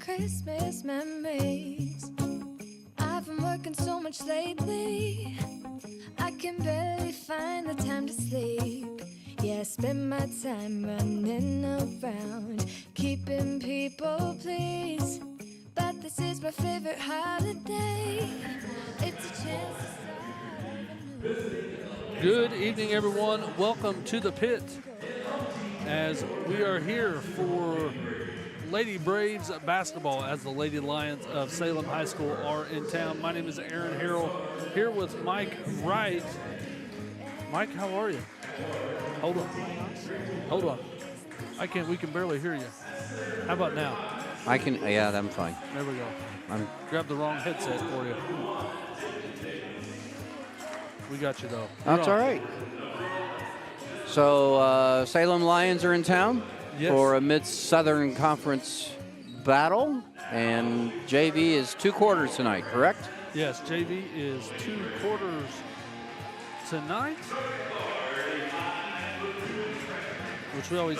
Christmas memories. I've been working so much lately, I can barely find the time to sleep. Yeah, I spend my time running around, keeping people pleased. But this is my favorite holiday. It's a chance to start over. Good evening, everyone. Welcome to the pit as we are here for Lady Braves basketball as the Lady Lions of Salem High School are in town. My name is Aaron Harrell, here with Mike Wright. Mike, how are you? Hold on. We can barely hear you. How about now? I can, yeah, I'm fine. There we go. Grabbed the wrong headset for you. We got you, though. That's all right. So, Salem Lions are in town for a Mid-Southern Conference battle, and JV is 2 quarters tonight, correct? Yes, JV is 2 quarters tonight, which we always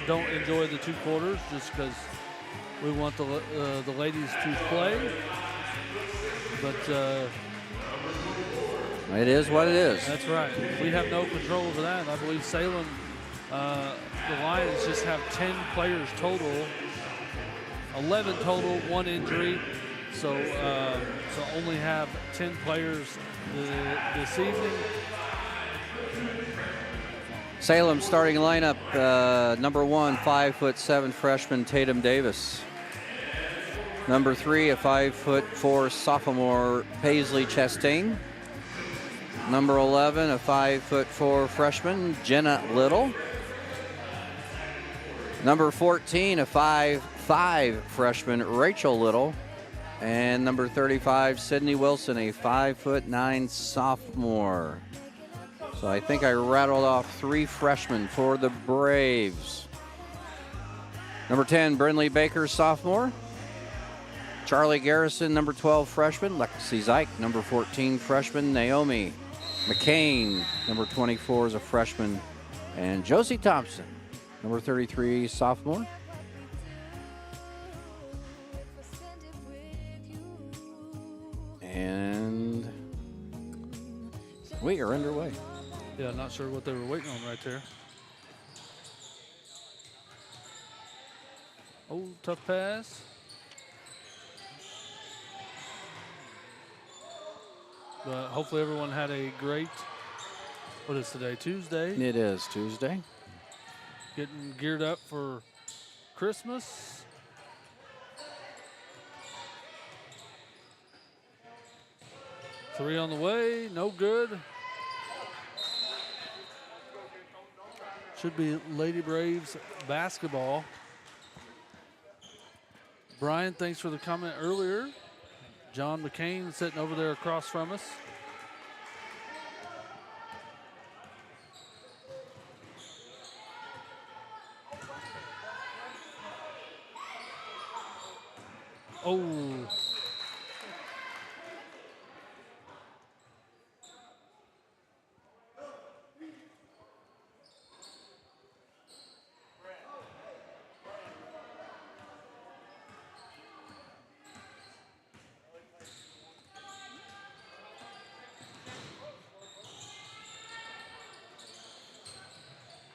don't enjoy the 2 quarters just because we want the ladies to play. But it is what it is. That's right. We have no control over that. I believe Salem, the Lions just have 10 players total, 11 total, 1 injury. So only have 10 players this evening. Salem starting lineup, number 1, 5'7" freshman Tatum Davis. Number 3, a 5'4" sophomore Paisley Chastain. Number 11, a 5'4" freshman Jenna Little. Number 14, a 5'5" freshman Rachel Little. And number 35, Sydney Wilson, a 5'9" sophomore. So I think I rattled off 3 freshmen for the Braves. Number 10, Brinley Baker, sophomore. Charlie Garrison, number 12, freshman. Lexi Zeich, number 14, freshman. Naomi McCain, number 24, is a freshman. And Josie Thompson, number 33, sophomore. And we are underway. Yeah, not sure what they were waiting on right there. Oh, tough pass. But hopefully everyone had a great, what is today, Tuesday? It is Tuesday. Getting geared up for Christmas. Three on the way, no good. Should be Lady Braves basketball. Brian, thanks for the comment earlier. John McCain sitting over there across from us. Oh.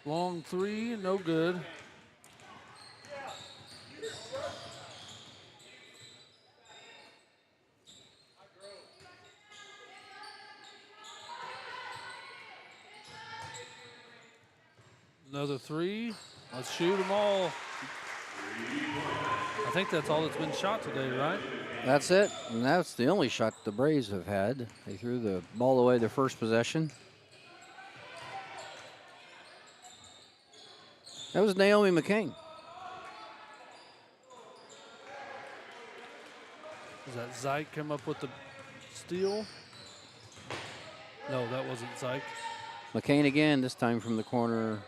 Long three, no good. Another three. Let's shoot them all. I think that's all that's been shot today, right? That's it, and that's the only shot the Braves have had. They threw the ball away their first possession. That was Naomi McCain. Does that Zeich come up with the steal? No, that wasn't Zeich. McCain again, this time from the corner.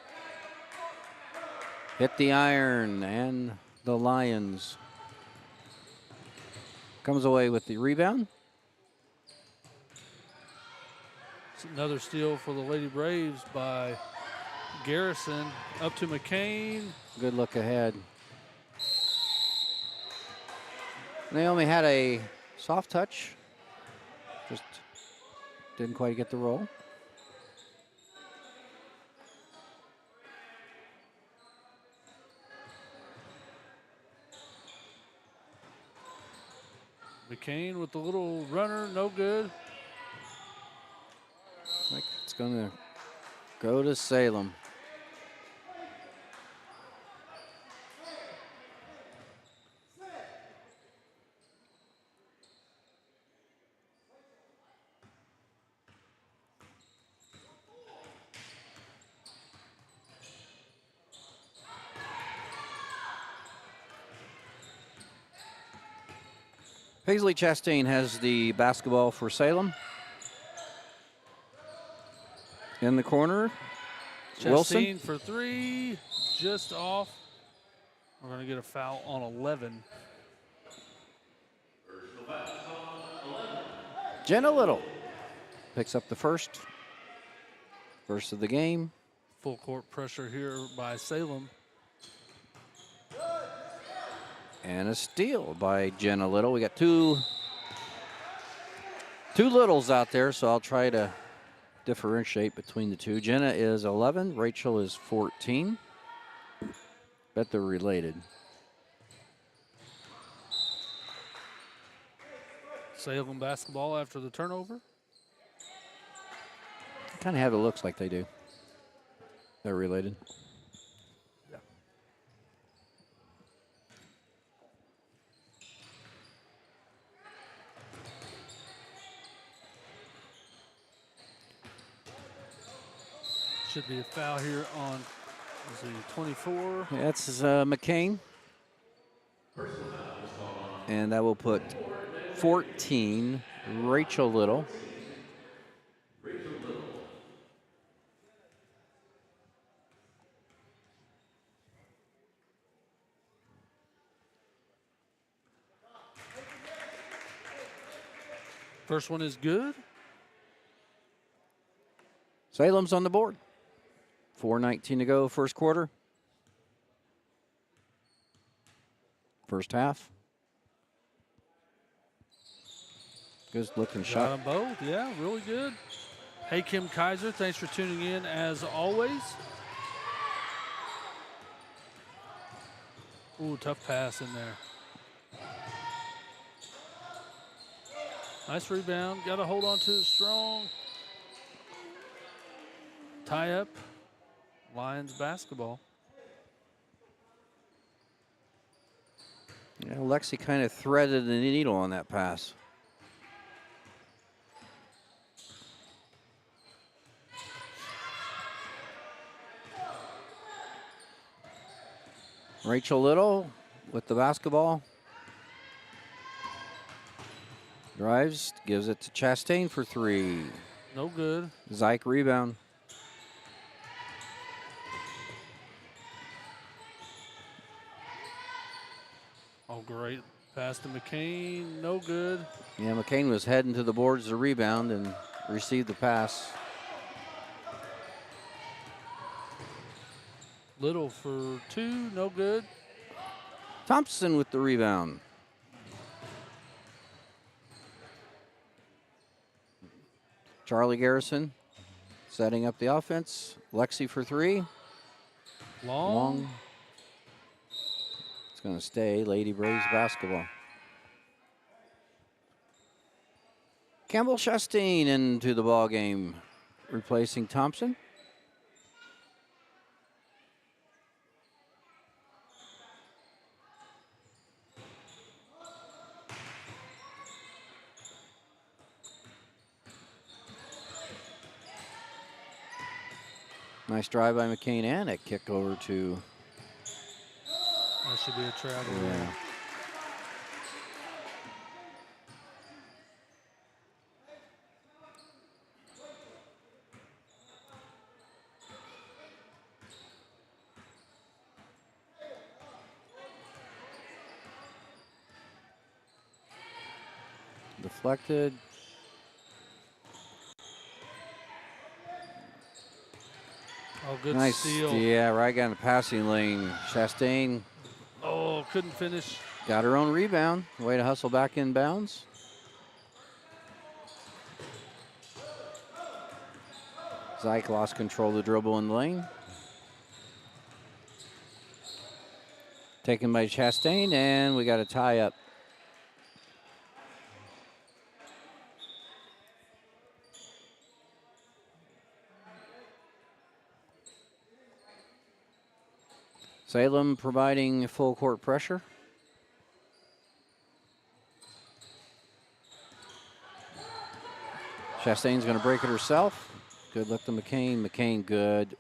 Hit the iron, and the Lions comes away with the rebound. It's another steal for the Lady Braves by Garrison. Up to McCain. Good look ahead. Naomi had a soft touch. Just didn't quite get the roll. McCain with the little runner, no good. Like it's going to go to Salem. Paisley Chastain has the basketball for Salem. In the corner, Wilson. Chastain for 3, just off. We're going to get a foul on 11. Jenna Little picks up the first of the game. Full court pressure here by Salem. And a steal by Jenna Little. We got two Littles out there, so I'll try to differentiate between the two. Jenna is 11, Rachel is 14. Bet they're related. Salem basketball after the turnover. Kind of have it looks like they do. They're related. Yeah. Should be a foul here on, let's see, 24. That's McCain. And that will put 14, Rachel Little. First one is good. Salem's on the board. 4:19 to go, first quarter. First half. Good looking shot. Got them both, yeah, really good. Hey, Kim Kaiser, thanks for tuning in as always. Ooh, tough pass in there. Nice rebound, got to hold on to it strong. Tie up, Lions basketball. Yeah, Lexi kind of threaded the needle on that pass. Rachel Little with the basketball. Drives, gives it to Chastain for 3. No good. Zyke rebound. Oh, great pass to McCain, no good. Yeah, McCain was heading to the boards to rebound and received the pass. Little for 2, no good. Thompson with the rebound. Charlie Garrison setting up the offense. Lexi for 3. Long. It's going to stay Lady Braves basketball. Campbell Chastain into the ball game, replacing Thompson. Nice drive by McCain and a kick over to. That should be a travel. Yeah. Deflected. Oh, good Nice steal. Yeah, right in the passing lane. Chastain. Oh, couldn't finish. got her own rebound. Way to hustle back in bounds. Zyke lost control of the dribble in the lane. Taken by Chastain, and we got a tie up. Salem providing full court pressure. Chastain's going to break it herself. Good look to McCain. McCain, good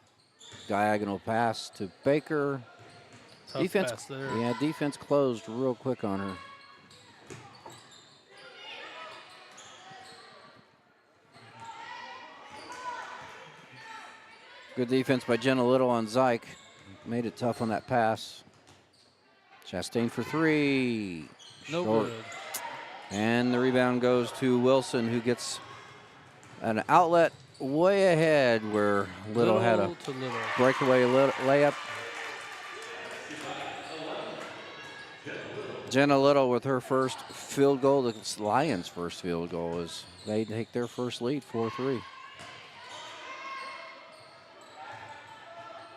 diagonal pass to Baker. Tough Defense, pass there. yeah, defense closed real quick on her. Good defense by Jenna Little on Zyke. Made it tough on that pass. Chastain for three. No Short. good. And the rebound goes to Wilson, who gets an outlet way ahead where Little had a to Little. breakaway layup. Jenna Little with her first field goal. The Lions' first field goal is they take their first lead, 4-3.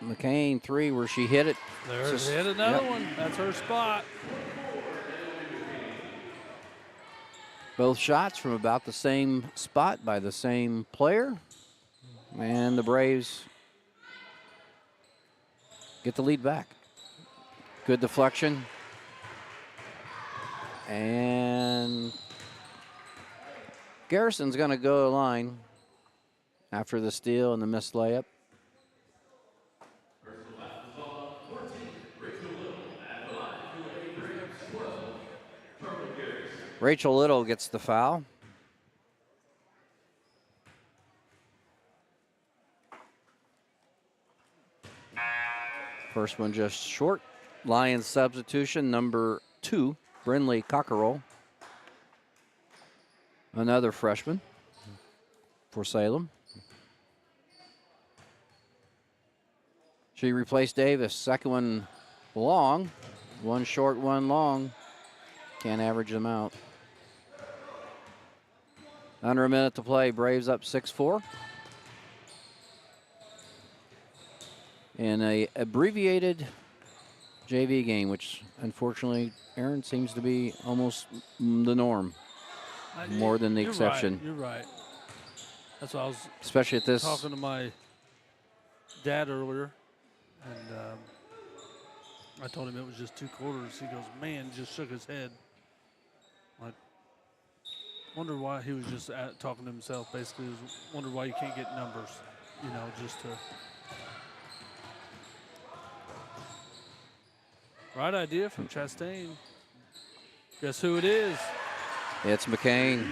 McCain, three, where she hit it. There's hit another one. That's her spot. Both shots from about the same spot by the same player. And the Braves get the lead back. Good deflection. And Garrison's going to go to the line after the steal and the missed layup. Rachel Little gets the foul. First one just short. Lions substitution, number 2, Brinley Cockerell. Another freshman for Salem. She replaced Davis. Second one long. One short, one long. Can't average them out. Under a minute to play. Braves up 6-4. In a abbreviated JV game, which unfortunately, Aaron, seems to be almost the norm, more than the exception. Right, you're right. That's what I was especially at this. Talking to my dad earlier, and I told him it was just 2 quarters. He goes, man, just shook his head. Like, wonder why he was just talking to himself, basically. Wonder why you can't get numbers, you know, just to. Right idea from Chastain. Guess who it is? It's McCain.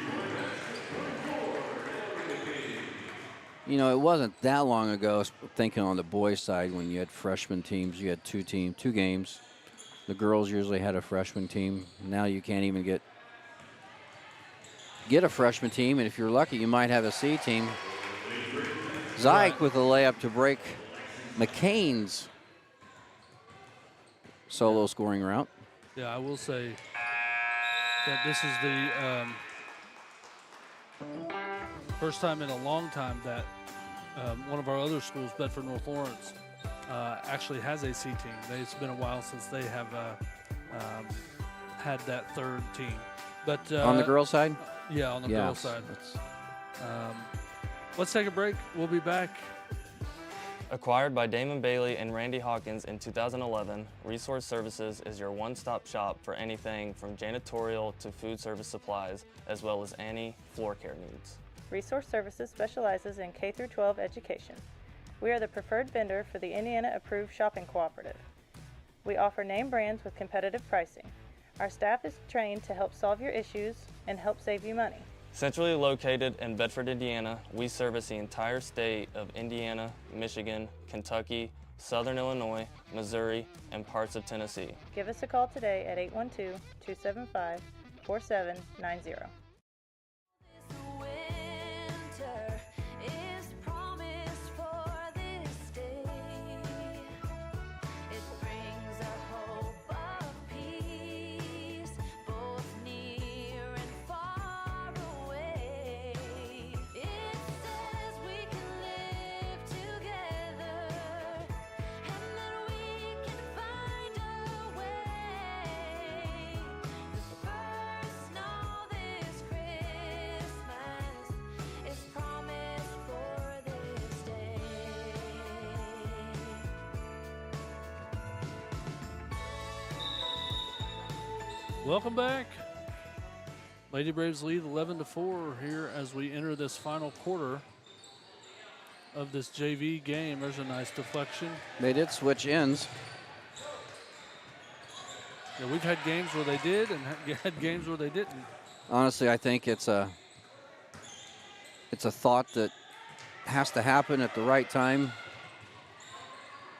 You know, it wasn't that long ago, thinking on the boys' side, when you had freshman teams, you had 2 games. The girls usually had a freshman team. Now you can't even get a freshman team, and if you're lucky, you might have a C team. Zyke with a layup to break McCain's solo scoring route. Yeah, I will say that this is the first time in a long time that one of our other schools, Bedford North Lawrence, actually has a C team. It's been a while since they have had that 3rd team. But on the girls' side? Yeah, on the girls' side. Let's take a break. We'll be back. Acquired by Damon Bailey and Randy Hawkins in 2011, Resource Services is your one-stop shop for anything from janitorial to food service supplies, as well as any floor care needs. Resource Services specializes in K-12 education. We are the preferred vendor for the Indiana Approved Shopping Cooperative. We offer name brands with competitive pricing. Our staff is trained to help solve your issues and help save you money. Centrally located in Bedford, Indiana, we service the entire state of Indiana, Michigan, Kentucky, Southern Illinois, Missouri, and parts of Tennessee. Give us a call today at 812-275-4790. Welcome back. Lady Braves lead 11-4 here as we enter this final quarter of this JV game. There's a nice deflection. They did switch ends. Yeah, we've had games where they did and had games where they didn't. Honestly, I think it's a thought that has to happen at the right time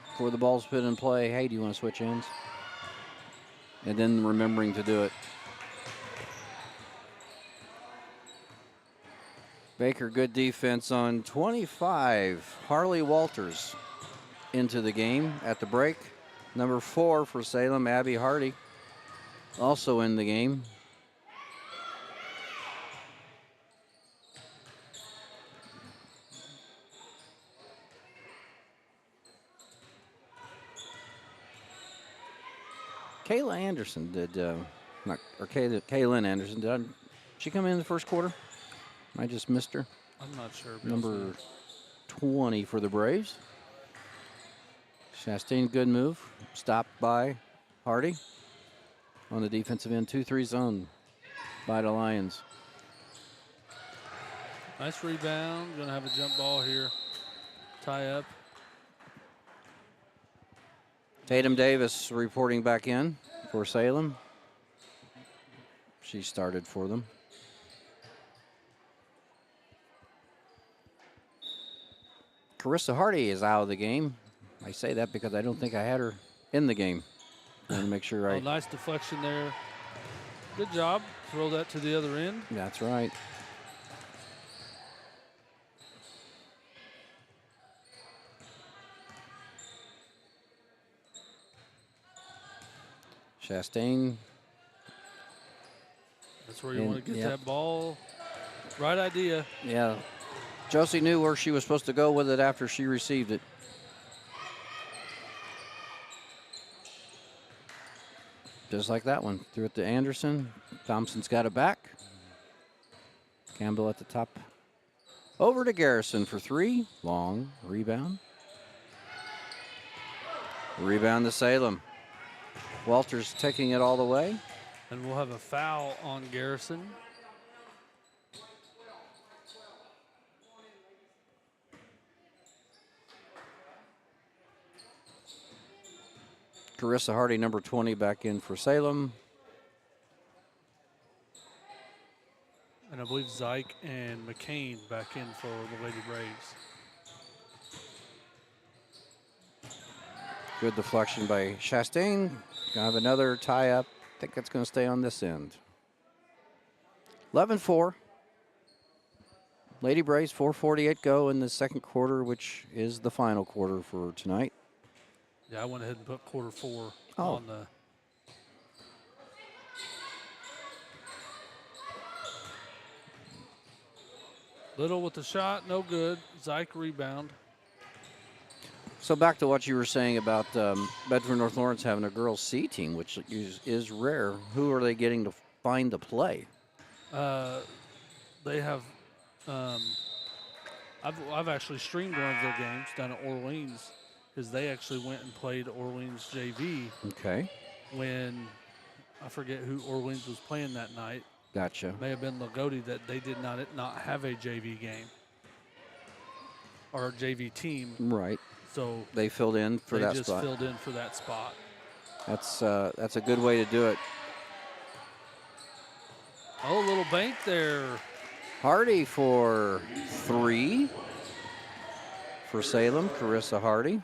before the ball's put in play. Hey, do you want to switch ends? And then remembering to do it. Baker, good defense on 25. Harley Walters into the game at the break. Number 4 for Salem, Abby Hardy, also in the game. Kayla Anderson Kaylin Anderson, did she come in the first quarter? I just missed her. I'm not sure. Number 20 for the Braves. Chastain, good move. Stopped by Hardy on the defensive end. 2-3 zone by the Lions. Nice rebound. Going to have a jump ball here. Tie up. Tatum Davis reporting back in for Salem. She started for them. Carissa Hardy is out of the game. I say that because I don't think I had her in the game. I want to make sure I... Oh, nice deflection there. Good job. Throw that to the other end. That's right. Chastain. That's where you want to get that ball. Right idea. Yeah. Josie knew where she was supposed to go with it after she received it. Just like that one. Threw it to Anderson. Thompson's got it back. Campbell at the top. Over to Garrison for 3. Long rebound. Rebound to Salem. Walters taking it all the way. And we'll have a foul on Garrison. Carissa Hardy, number 20, back in for Salem. And I believe Zyke and McCain back in for the Lady Braves. Good deflection by Chastain. Gonna have another tie up. I think that's gonna stay on this end. 11-4. Lady Braves, 4:48 go in the second quarter, which is the final quarter for tonight. Yeah, I went ahead and put quarter 4 Oh. on the... Little with the shot, no good. Zyke rebound. So back to what you were saying about Bedford North Lawrence having a girls' C team, which is rare. Who are they getting to find to play? They have... I've actually streamed one of their games down at Orleans because they actually went and played Orleans JV. Okay. When I forget who Orleans was playing that night. Gotcha. May have been Lagodi that they did not have a JV game or a JV team. Right. So they filled in for that spot. They just filled in for that spot. That's a good way to do it. Oh, a little bank there. Hardy for 3 for Salem. Carissa Hardy.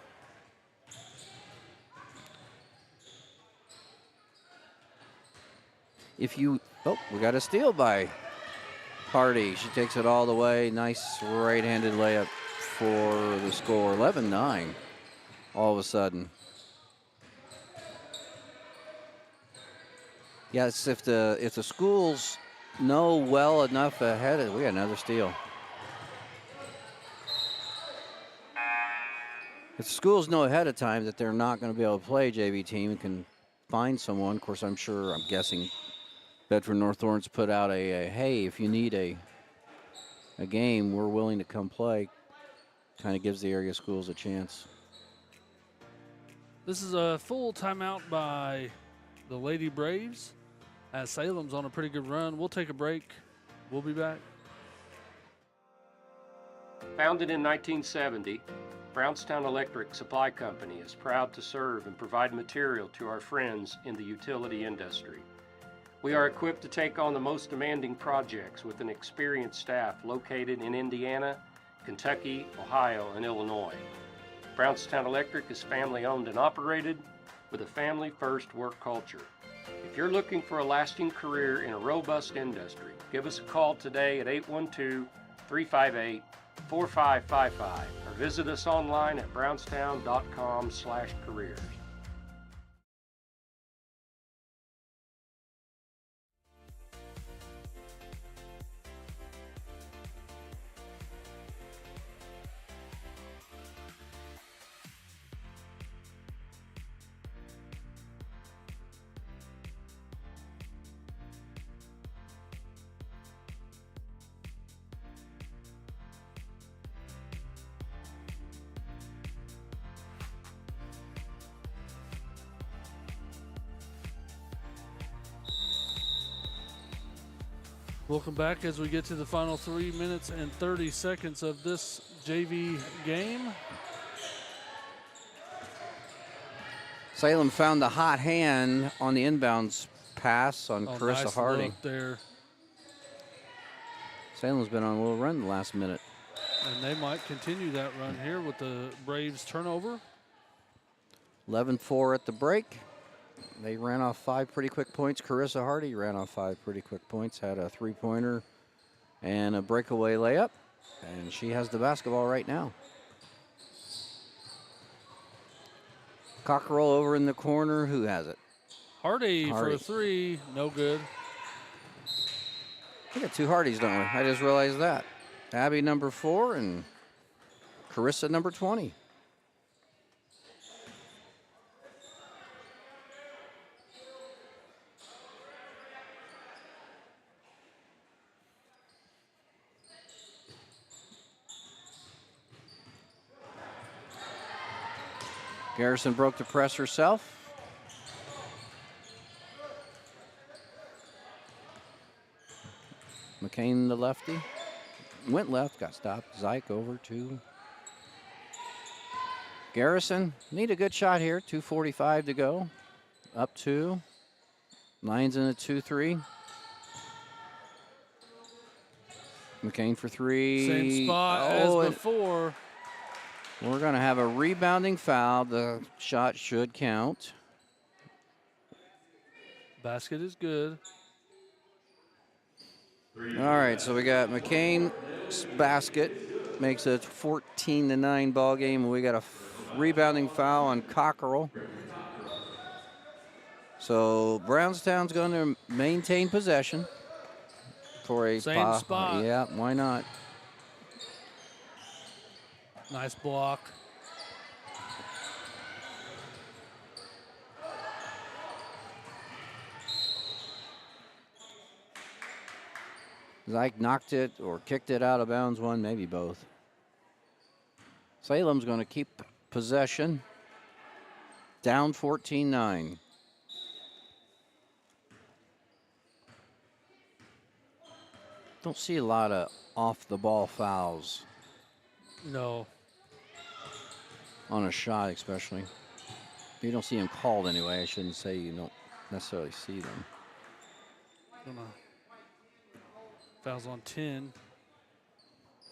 We got a steal by Hardy. She takes it all the way. Nice right-handed layup for the score. 11-9 all of a sudden. Yes, if the schools know well enough ahead, we got another steal. If the schools know ahead of time that they're not going to be able to play JV team and can find someone, of course, I'm guessing Bedford North Lawrence put out a hey, if you need a game, we're willing to come play. Kind of gives the area schools a chance. This is a full timeout by the Lady Braves. as Salem's on a pretty good run. We'll take a break. We'll be back. Founded in 1970, Brownstown Electric Supply Company is proud to serve and provide material to our friends in the utility industry. We are equipped to take on the most demanding projects with an experienced staff located in Indiana, Kentucky, Ohio, and Illinois. Brownstown Electric is family owned and operated with a family-first work culture. If you're looking for a lasting career in a robust industry, give us a call today at 812-358-4555 or visit us online at brownstown.com/careers. Welcome back as we get to the final 3 minutes and 30 seconds of this JV game. Salem found the hot hand on the inbounds pass on Carissa nice Hardy. look there. Salem's been on a little run the last minute. And they might continue that run here with the Braves turnover. 11-4 at the break. They ran off 5 pretty quick points. Carissa Hardy ran off 5 pretty quick points, had a 3-pointer and a breakaway layup, and she has the basketball right now. Cockerell over in the corner. Who has it? Hardy for a 3, no good. We got 2 Hardys, don't we? I just realized that. Abby number 4 and Carissa number 20. Garrison broke the press herself. McCain, the lefty, went left, got stopped. Zyke over to Garrison. Need a good shot here. 2:45 to go. Up 2. Lions in a 2-3. McCain for 3. Same spot as before. We're going to have a rebounding foul. The shot should count. Basket is good. All right, so we got McCain's basket. Makes it a 14-9 ball game. We got a rebounding foul on Cockerell. So Brownstown's going to maintain possession for a same spot. Yeah, why not? Nice block. Zyke knocked it or kicked it out of bounds, one, maybe both. Salem's going to keep possession. Down 14-9. Don't see a lot of off-the-ball fouls. No. On a shot, especially. You don't see them called anyway. I shouldn't say you don't necessarily see them. Fouls on 10.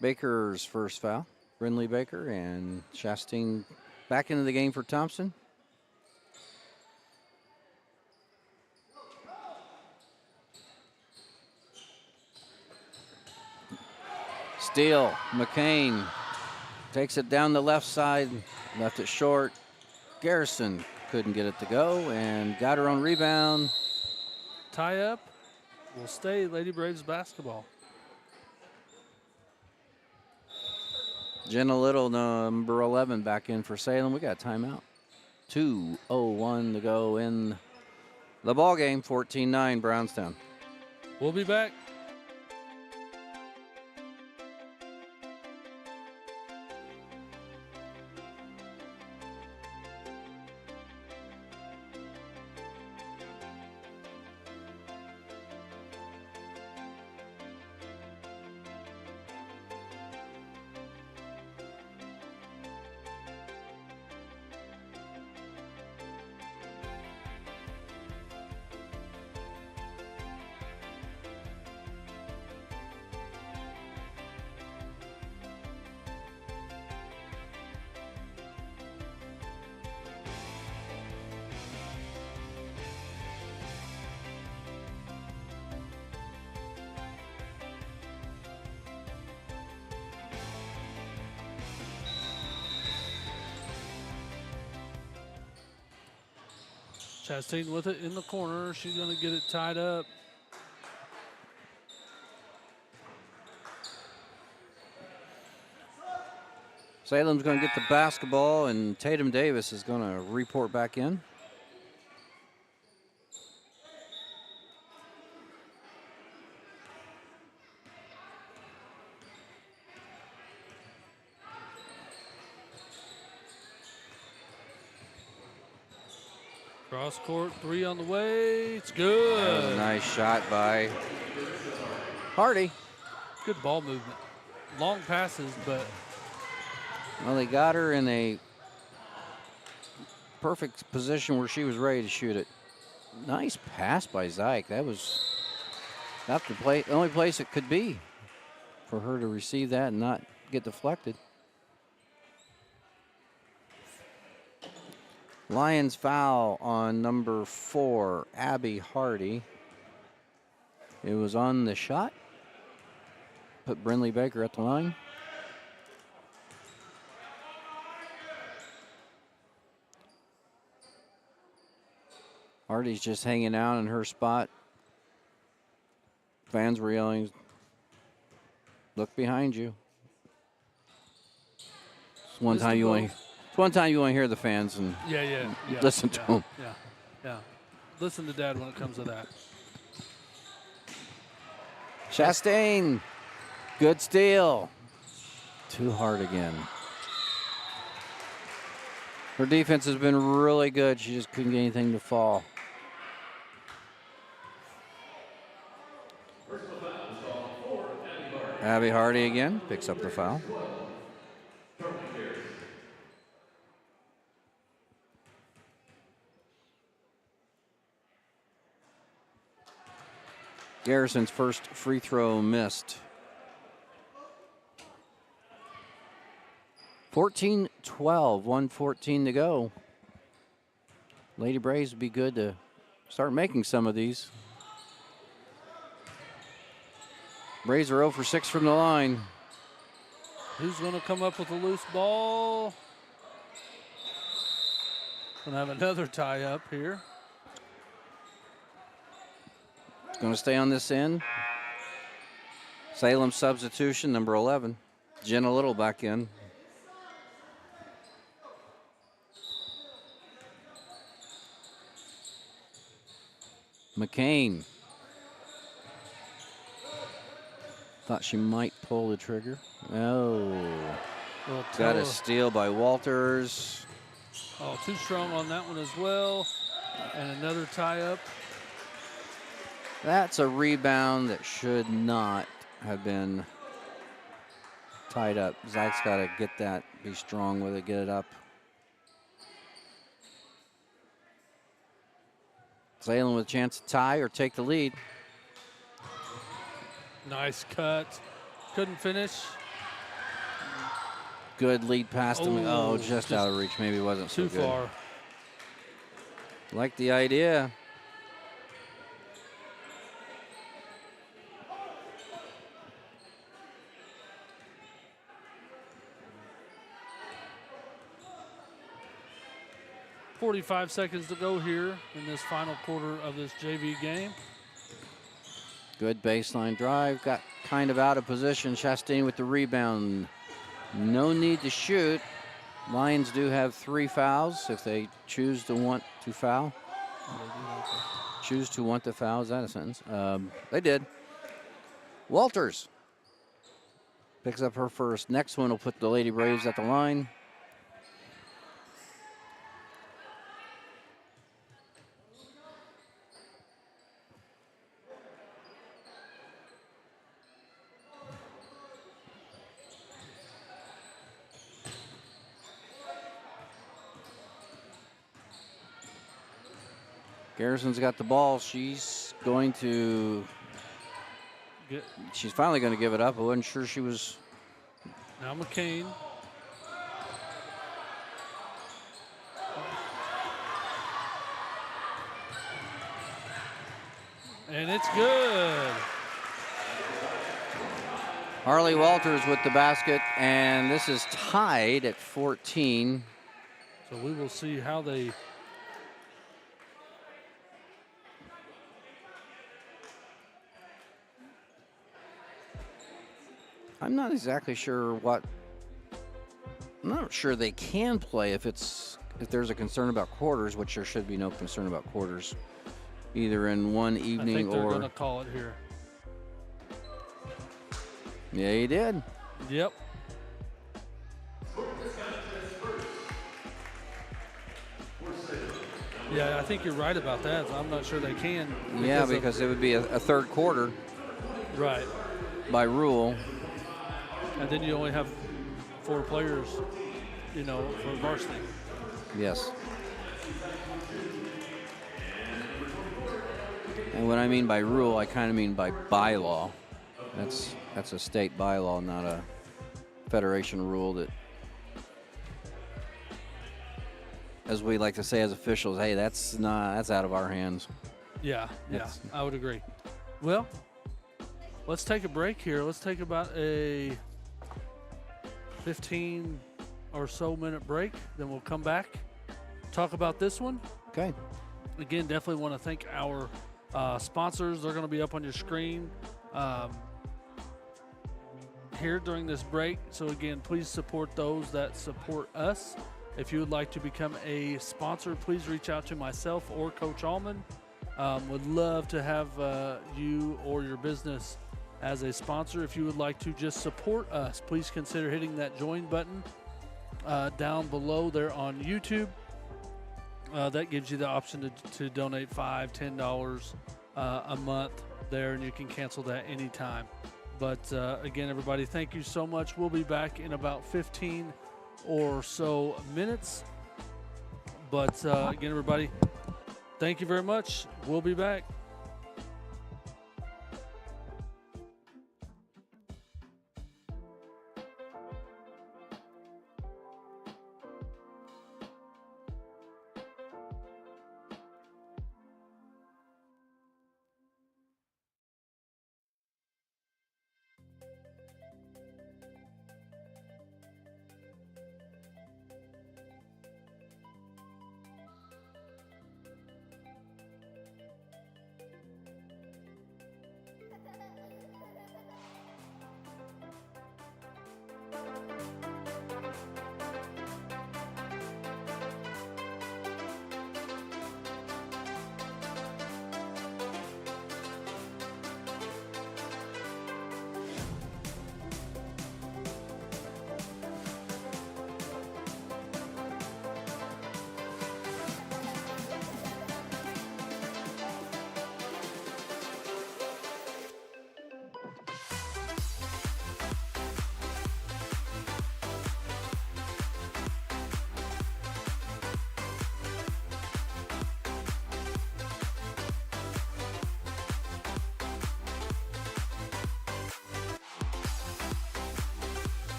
Baker's first foul. Brindley Baker and Chastain back into the game for Thompson. Steele, McCain takes it down the left side, left it short. Garrison couldn't get it to go and got her own rebound. Tie up will stay Lady Braves basketball. Jenna Little, number 11, back in for Salem. We got a timeout. 2:01 to go in the ball game. 14-9 Brownstown. We'll be back. Chastain with it in the corner. She's going to get it tied up. Salem's going to get the basketball, and Tatum Davis is going to report back in. Cross court, 3 on the way. It's good. That was a nice shot by Hardy. Good ball movement. Long passes, but Well, they got her in a perfect position where she was ready to shoot it. Nice pass by Zyke. That was not the only place it could be for her to receive that and not get deflected. Lions foul on number 4, Abby Hardy. It was on the shot. Put Brinley Baker at the line. Hardy's just hanging out in her spot. Fans were yelling, "Look behind you." It's one time you want to hear the fans and yeah. listen to them. Yeah. Listen to Dad when it comes to that. Chastain, good steal. Too hard again. Her defense has been really good. She just couldn't get anything to fall. Abby Hardy again picks up the foul. Garrison's first free throw missed. 14-12, 1:14 to go. Lady Braves would be good to start making some of these. Braves are 0 for 6 from the line. Who's going to come up with a loose ball? Going to have another tie up here. Going to stay on this end. Salem substitution, number 11. Jenna Little back in. McCain. Thought she might pull the trigger. Oh. Got a steal by Walters. Oh, too strong on that one as well. And another tie up. That's a rebound that should not have been tied up. Zyke's got to get that, be strong with it, get it up. Salem with a chance to tie or take the lead. Nice cut. Couldn't finish. Good lead pass to me. Oh, just out of reach. Maybe it wasn't so too good. far. Like the idea. .45 seconds to go here in this final quarter of this JV game. Good baseline drive. Got kind of out of position. Chastain with the rebound. No need to shoot. Lions do have 3 fouls if they choose to want to foul. Choose to want to foul. Is that a sentence? They did. Walters picks up her first. Next one will put the Lady Braves at the line. Garrison's got the ball. She's going to. She's finally going to give it up. I wasn't sure she was. Now McCain. And it's good. Harley Walters with the basket, and this is tied at 14. So we will see how they I'm not exactly sure what. I'm not sure they can play if there's a concern about quarters, which there should be no concern about quarters, either in one I evening think they're or. going to call it here. Yeah, he did. Yep. Yeah, I think you're right about that. I'm not sure they can. Yeah, because it would be a third quarter right. by rule. And then you only have 4 players, for varsity. Yes. And what I mean by rule, I kind of mean by bylaw. That's a state bylaw, not a federation rule that, as we like to say as officials, hey, that's out of our hands. Yeah, I would agree. Well, let's take a break here. Let's take about a 15 or so minute break. Then we'll come back, talk about this one. Okay. Again, definitely want to thank our sponsors. They're going to be up on your screen here during this break. So again, please support those that support us. If you would like to become a sponsor, please reach out to myself or Coach Allman. Would love to have you or your business as a sponsor. If you would like to just support us, please consider hitting that join button down below there on YouTube. That gives you the option to donate $5, $10 a month there, and you can cancel that anytime. But again, everybody, thank you so much. We'll be back in about 15 or so minutes. But again, everybody, thank you very much. We'll be back.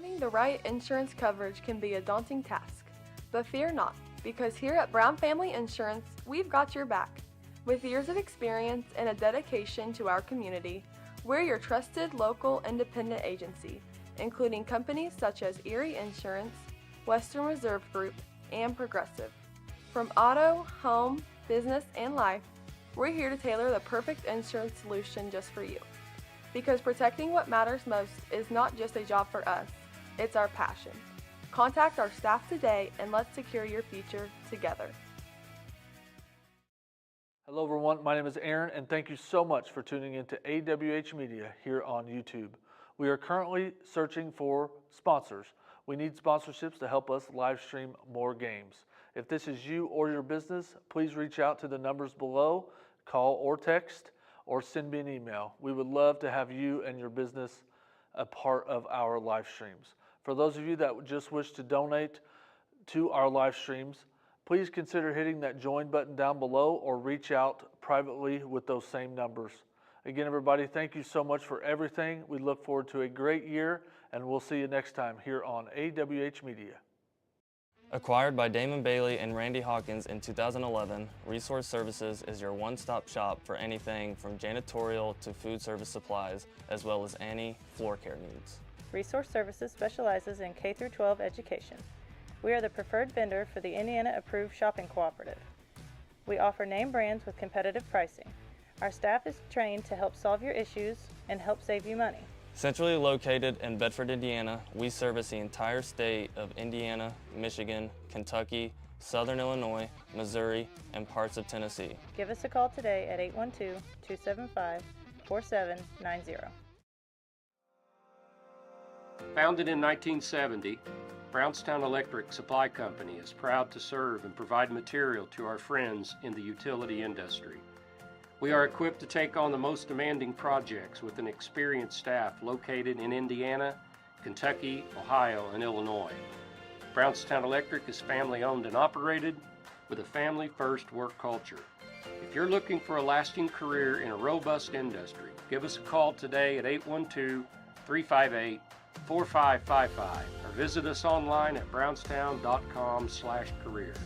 Finding the right insurance coverage can be a daunting task, but fear not, because here at Brown Family Insurance, we've got your back. With years of experience and a dedication to our community, we're your trusted local independent agency, including companies such as Erie Insurance, Western Reserve Group, and Progressive. From auto, home, business, and life, we're here to tailor the perfect insurance solution just for you. Because protecting what matters most is not just a job for us, it's our passion. Contact our staff today and let's secure your future together. Hello everyone, my name is Aaron and thank you so much for tuning in to AWH Media here on YouTube. We are currently searching for sponsors. We need sponsorships to help us live stream more games. If this is you or your business, please reach out to the numbers below, call or text, or send me an email. We would love to have you and your business a part of our live streams. For those of you that just wish to donate to our live streams, please consider hitting that join button down below or reach out privately with those same numbers. Again, everybody, thank you so much for everything. We look forward to a great year, and we'll see you next time here on AWH Media. Acquired by Damon Bailey and Randy Hawkins in 2011, Resource Services is your one-stop shop for anything from janitorial to food service supplies, as well as any floor care needs. Resource Services specializes in K-12 education. We are the preferred vendor for the Indiana Approved Shopping Cooperative. We offer name brands with competitive pricing. Our staff is trained to help solve your issues and help save you money. Centrally located in Bedford, Indiana, we service the entire state of Indiana, Michigan, Kentucky, Southern Illinois, Missouri, and parts of Tennessee. Give us a call today at 812-275-4790. Founded in 1970, Brownstown Electric Supply Company is proud to serve and provide material to our friends in the utility industry. We are equipped to take on the most demanding projects with an experienced staff located in Indiana, Kentucky, Ohio, and Illinois. Brownstown Electric is family owned and operated with a family-first work culture. If you're looking for a lasting career in a robust industry, give us a call today at 812-358-4555 or visit us online at brownstown.com/careers.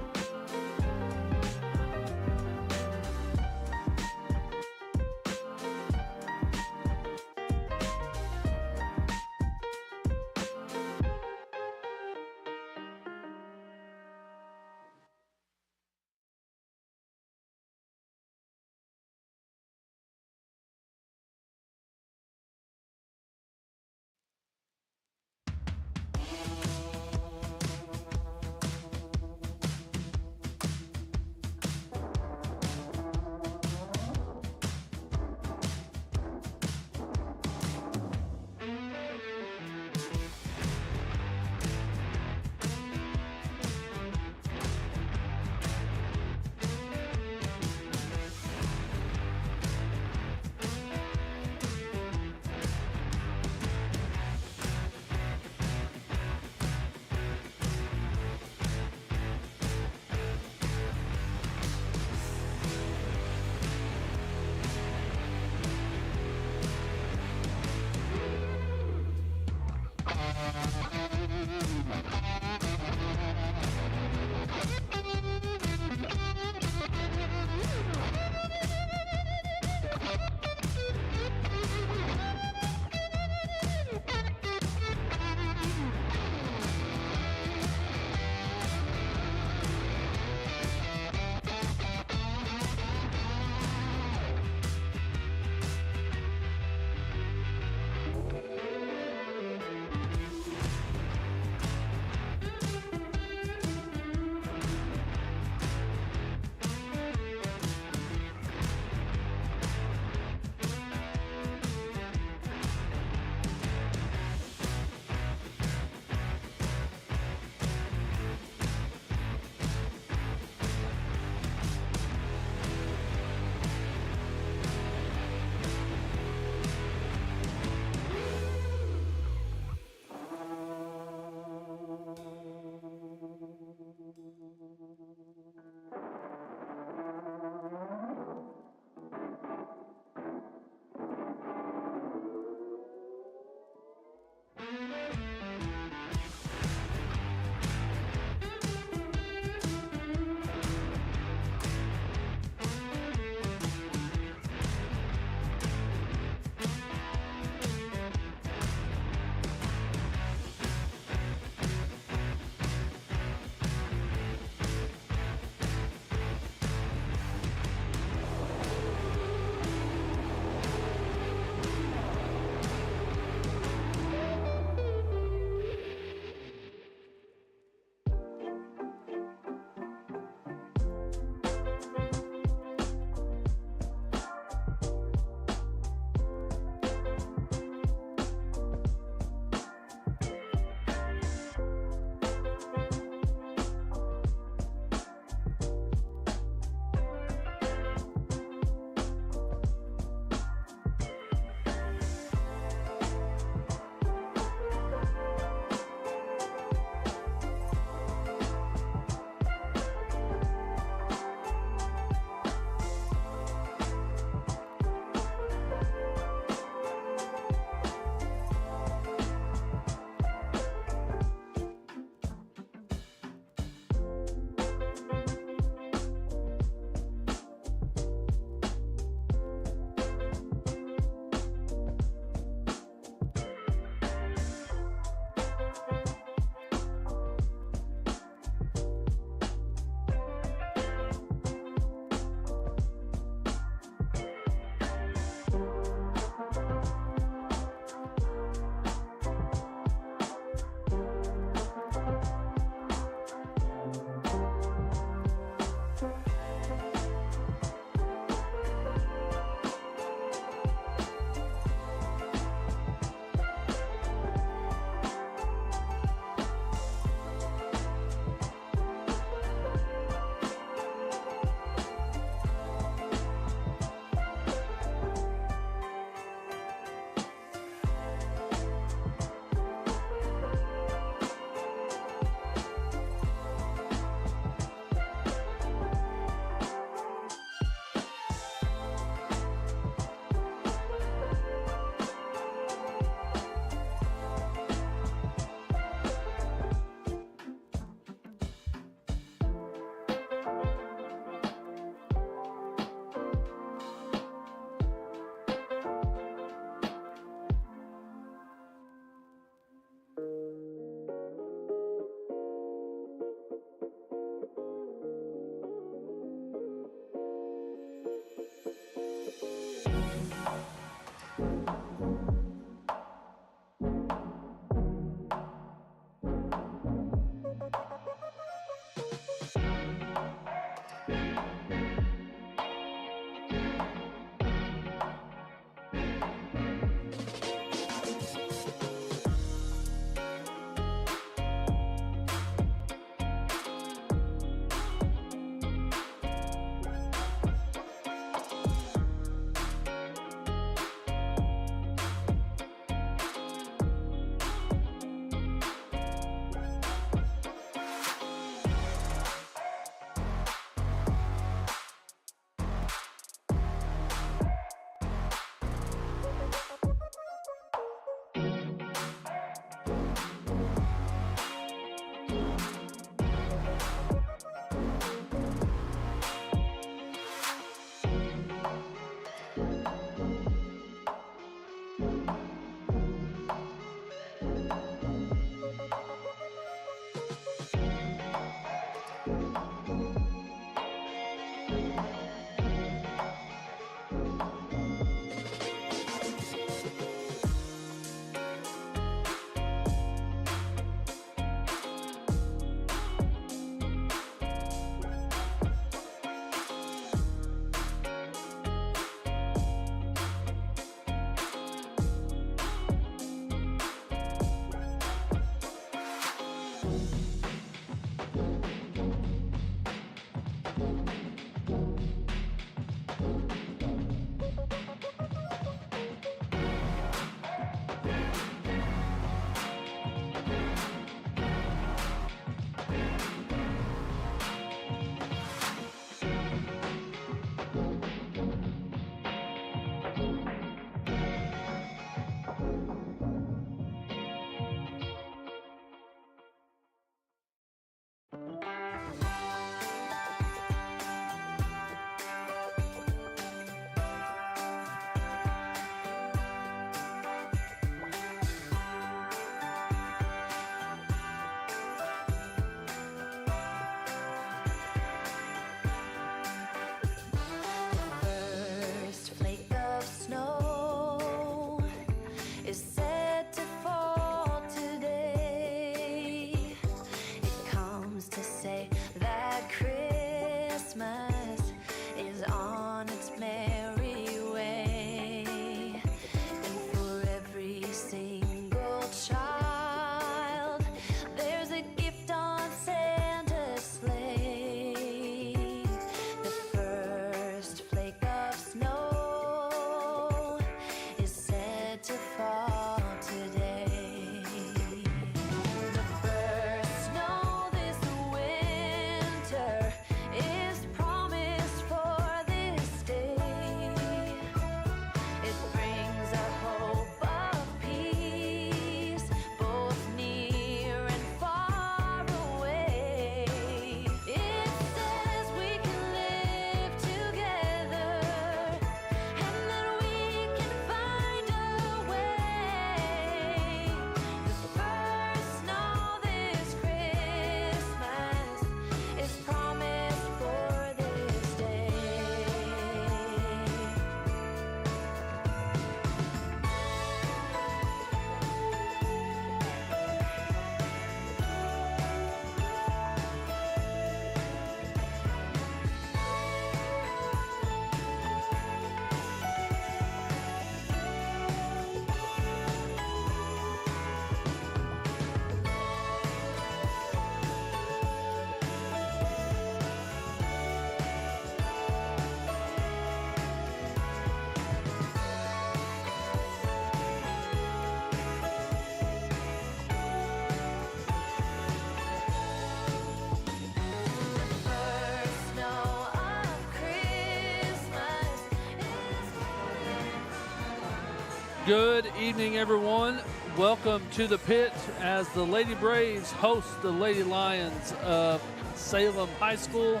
Good evening, everyone. Welcome to the pit as the Lady Braves host the Lady Lions of Salem High School.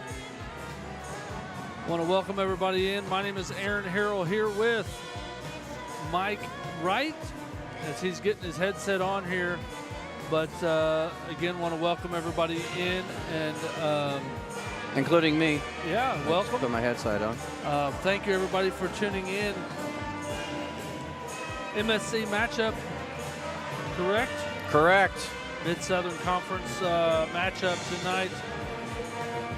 Want to welcome everybody in. My name is Aaron Harrell here with Mike Wright as he's getting his headset on here. But again, want to welcome everybody in and including me. Yeah, welcome. Put my headset on. Thank you, everybody, for tuning in. MSC matchup, correct? Correct. Mid-Southern Conference matchup tonight.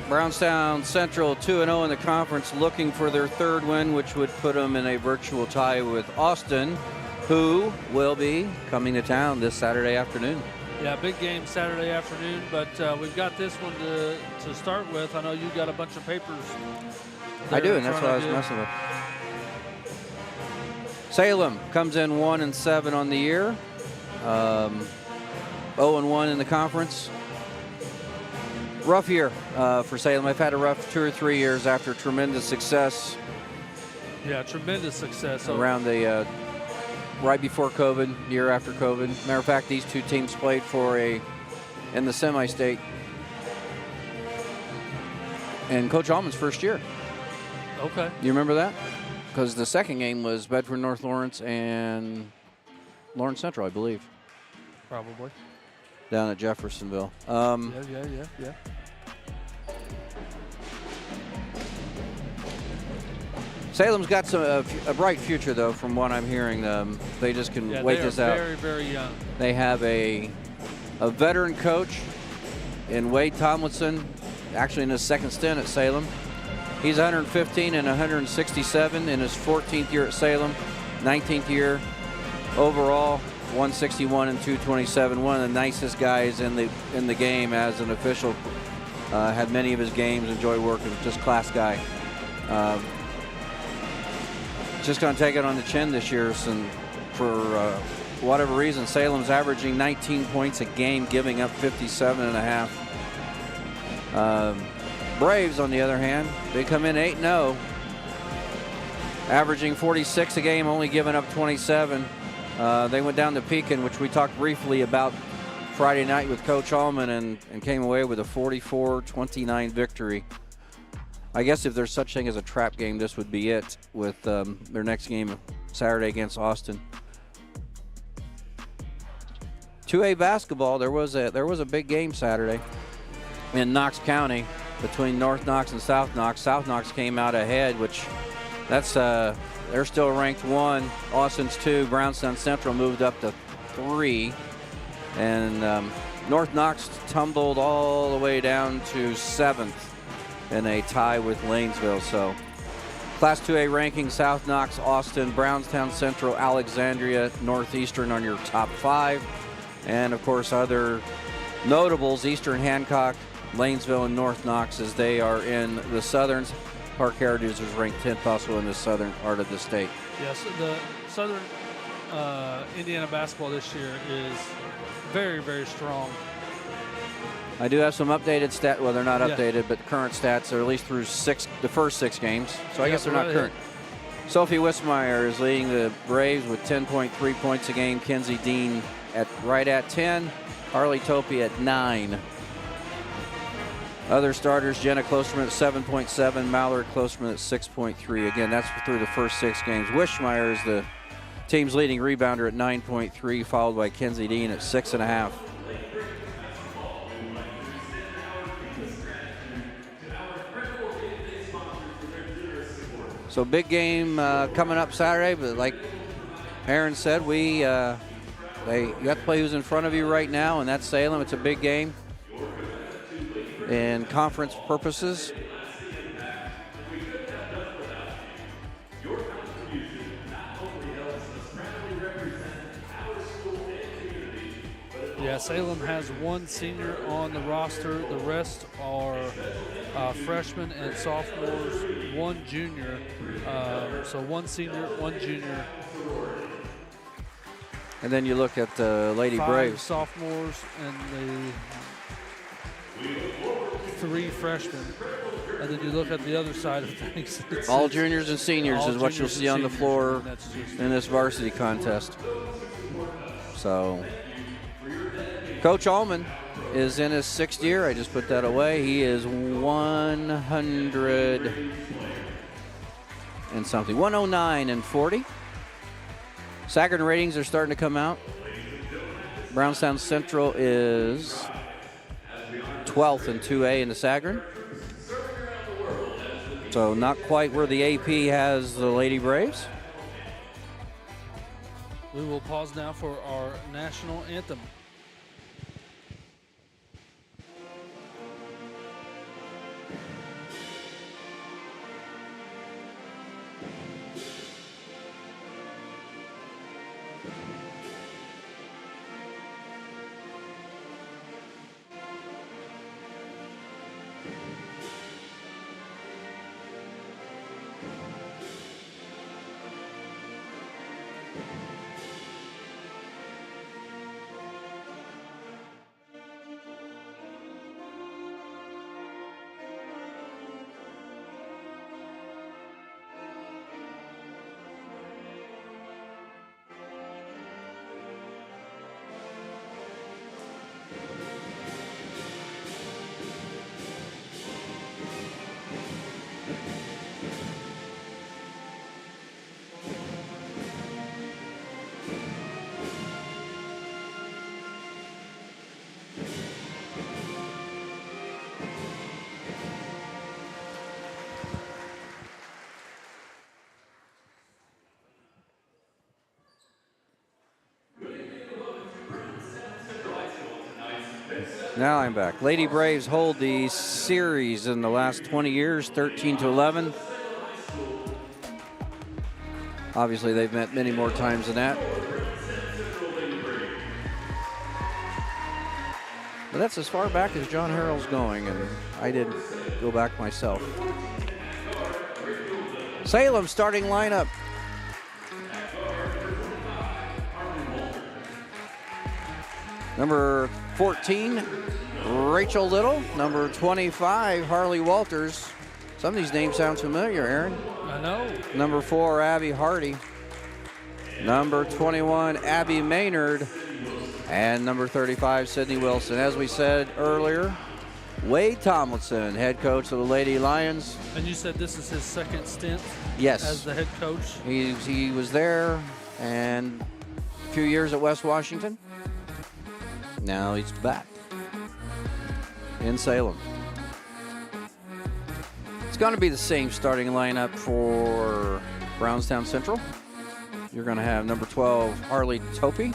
Brownstown Central 2-0 in the conference, looking for their third win, which would put them in a virtual tie with Austin, who will be coming to town this Saturday afternoon. Yeah, big game Saturday afternoon, but we've got this one to start with. I know you got a bunch of papers. I do, and that's what I was messing with. Salem comes in 1-7 on the year, 0-1 in the conference. Rough year for Salem. I've had a rough 2 or 3 years after tremendous success. Yeah, tremendous success around the right before COVID, year after COVID. Matter of fact, these two teams played in the semi-state in Coach Allman's first year. Okay. You remember that? Because the second game was Bedford North Lawrence and Lawrence Central, I believe. Probably. Down at Jeffersonville. Yeah. Salem's got a bright future, though, from what I'm hearing. They just can wait this out. Very, very young. They have a veteran coach in Wade Tomlinson, actually in his second stint at Salem. He's 115 and 167 in his 14th year at Salem, 19th year overall, 161 and 227. One of the nicest guys in the game as an official. Had many of his games, enjoyed working, just class guy. Just going to take it on the chin this year, and for whatever reason, Salem's averaging 19 points a game, giving up 57.5. Braves, on the other hand, they come in 8-0, averaging 46 a game, only giving up 27. They went down to Pekin, which we talked briefly about Friday night with Coach Allman, and came away with a 44-29 victory. I guess if there's such thing as a trap game, this would be it with their next game Saturday against Austin. 2A basketball, there was a big game Saturday in Knox County between North Knox and South Knox. South Knox came out ahead, which they're still ranked 1. Austin's 2. Brownstown Central moved up to 3. And North Knox tumbled all the way down to 7th in a tie with Lanesville. So Class 2A ranking, South Knox, Austin, Brownstown Central, Alexandria, Northeastern on your top 5. And of course other notables, Eastern Hancock, Lanesville, and North Knox, as they are in the Southerns. Park Heritage is ranked 10th also in the southern part of the state. Yes, the Southern Indiana basketball this year is very, very strong. I do have some updated stats. Well, they're not updated, but current stats are at least through the first 6 games. So I guess they're not current. Sophie Wismeyer is leading the Braves with 10.3 points a game. Kenzie Dean right at 10. Harley Topi at 9. Other starters, Jenna Klosterman at 7.7, Mallard Klosterman at 6.3. Again, that's through the first 6 games. Wismeyer is the team's leading rebounder at 9.3, followed by Kenzie Dean at 6.5. So big game coming up Saturday, but like Aaron said, you got to play who's in front of you right now, and that's Salem. It's a big game in conference purposes. Yeah, Salem has 1 senior on the roster. The rest are freshmen and sophomores, 1 junior. So 1 senior, 1 junior. And then you look at the Lady 5 Braves. Sophomores and the 3 freshmen. And then you look at the other side of things. All juniors and seniors all is what you'll juniors see and on the seniors. floor That's just- in this varsity contest. So, Coach Allman is in his 6th year. I just put that away. He is 100 and something, 109 and 40. Sagarin ratings are starting to come out. Brownstown Central is 12th in 2A in the Sagarin. So not quite where the AP has the Lady Braves. We will pause now for our national anthem. Now I'm back. Lady Braves hold the series in the last 20 years, 13-11. Obviously, they've met many more times than that. But that's as far back as John Harrell's going, and I didn't go back myself. Salem starting lineup. Number 14, Rachel Little. Number 25, Harley Walters. Some of these names sound familiar, Aaron. I know. Number 4, Abby Hardy. Number 21, Abby Maynard. And number 35, Sydney Wilson. As we said earlier, Wade Tomlinson, head coach of the Lady Lions. And you said this is his second stint Yes. as the head coach. He was there and a few years at West Washington. Now he's back in Salem. It's going to be the same starting lineup for Brownstown Central. You're going to have number 12, Harley Topi,